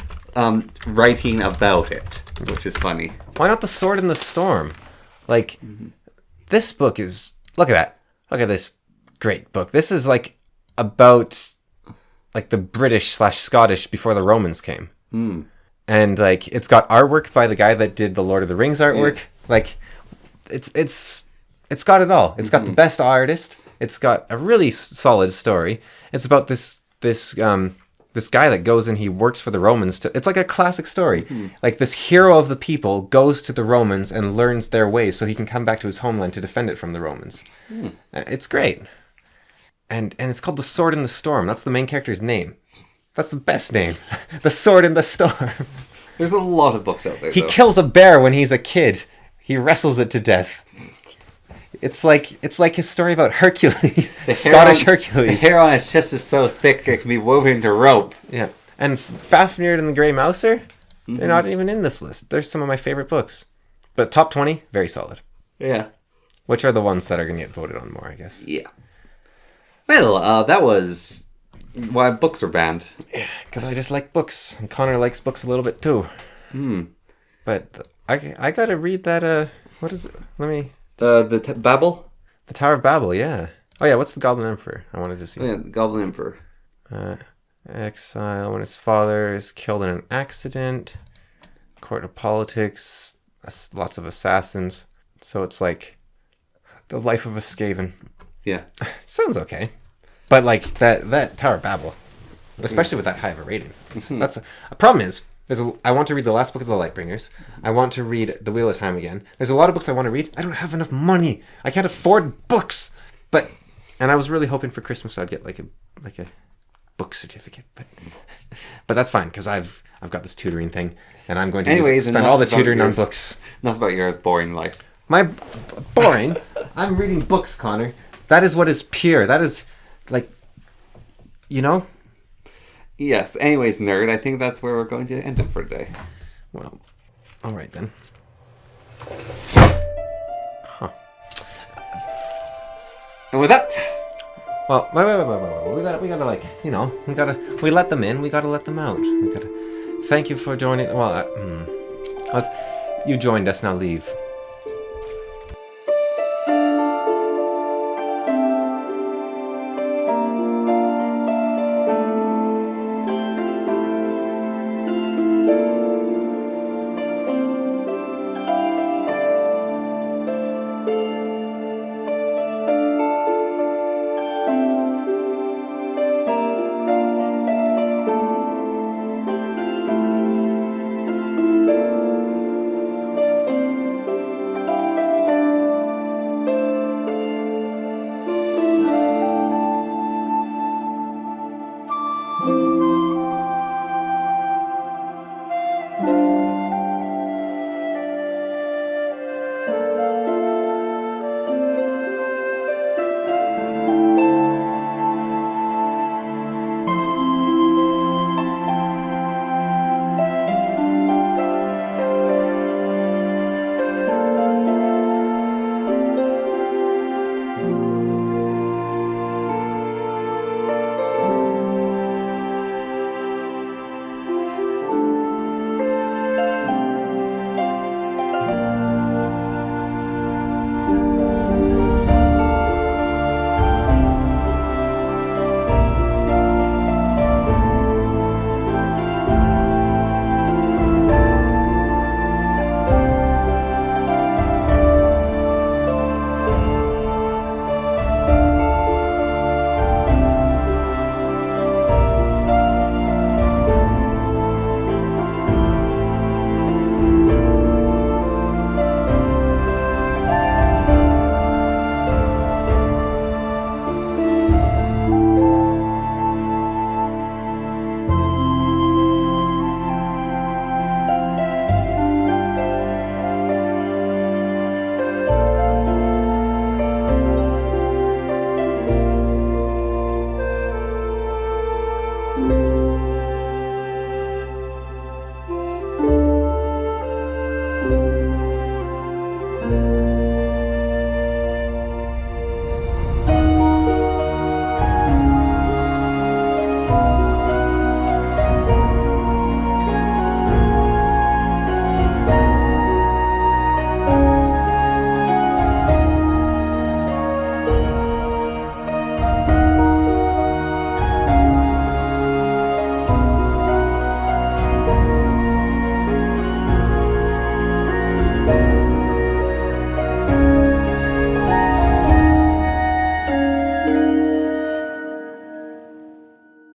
writing about it, which is funny. Why not The Sword in the Storm? Like, this book is... Look at that. Look at this great book. This is, like, about, like, the British/Scottish before the Romans came. And, like, it's got artwork by the guy that did the Lord of the Rings artwork. Like, it's got it all. It's got the best artist. It's got a really solid story. It's about this guy that goes and he works for the Romans. It's like a classic story. Like, this hero of the people goes to the Romans and learns their ways so he can come back to his homeland to defend it from the Romans. It's great. And it's called The Sword in the Storm. That's the main character's name. That's the best name. The Sword in the Storm. There's a lot of books out there, He kills a bear when he's a kid. He wrestles it to death. It's like his story about Hercules. Scottish Hercules. The hair on his chest is so thick it can be woven into rope. Yeah. And Fafnir and the Grey Mouser, they're not even in this list. They're some of my favorite books. But top 20, very solid. Yeah. Which are the ones that are going to get voted on more, I guess. Yeah. Well, that was why books are banned. Yeah, because I just like books. And Connor likes books a little bit too. But I got to read that, what is it? Let me... Babel? The Tower of Babel, yeah. Oh yeah, what's the Goblin Emperor? I wanted to see. Yeah, the Goblin Emperor. Exile when his father is killed in an accident. Court of politics. Lots of assassins. So it's like the life of a Skaven. Yeah. Sounds okay. But like that Tower of Babel, especially with that high of a rating, that's a problem. Is I want to read the last book of the Lightbringers. I want to read The Wheel of Time again. There's a lot of books I want to read. I don't have enough money. I can't afford books. And I was really hoping for Christmas I'd get like a book certificate, but that's fine because I've got this tutoring thing, and I'm going to spend all the tutoring on books. Enough about your boring life. My boring. I'm reading books, Connor. That is what is pure. That is like, you know. Yes. Anyways, nerd, I think that's where we're going to end it for today. Well, all right then. Huh. And with that, well, wait. We gotta like, you know, we let them in. We gotta let them out. We gotta. Thank you for joining. Well, you joined us. Now leave.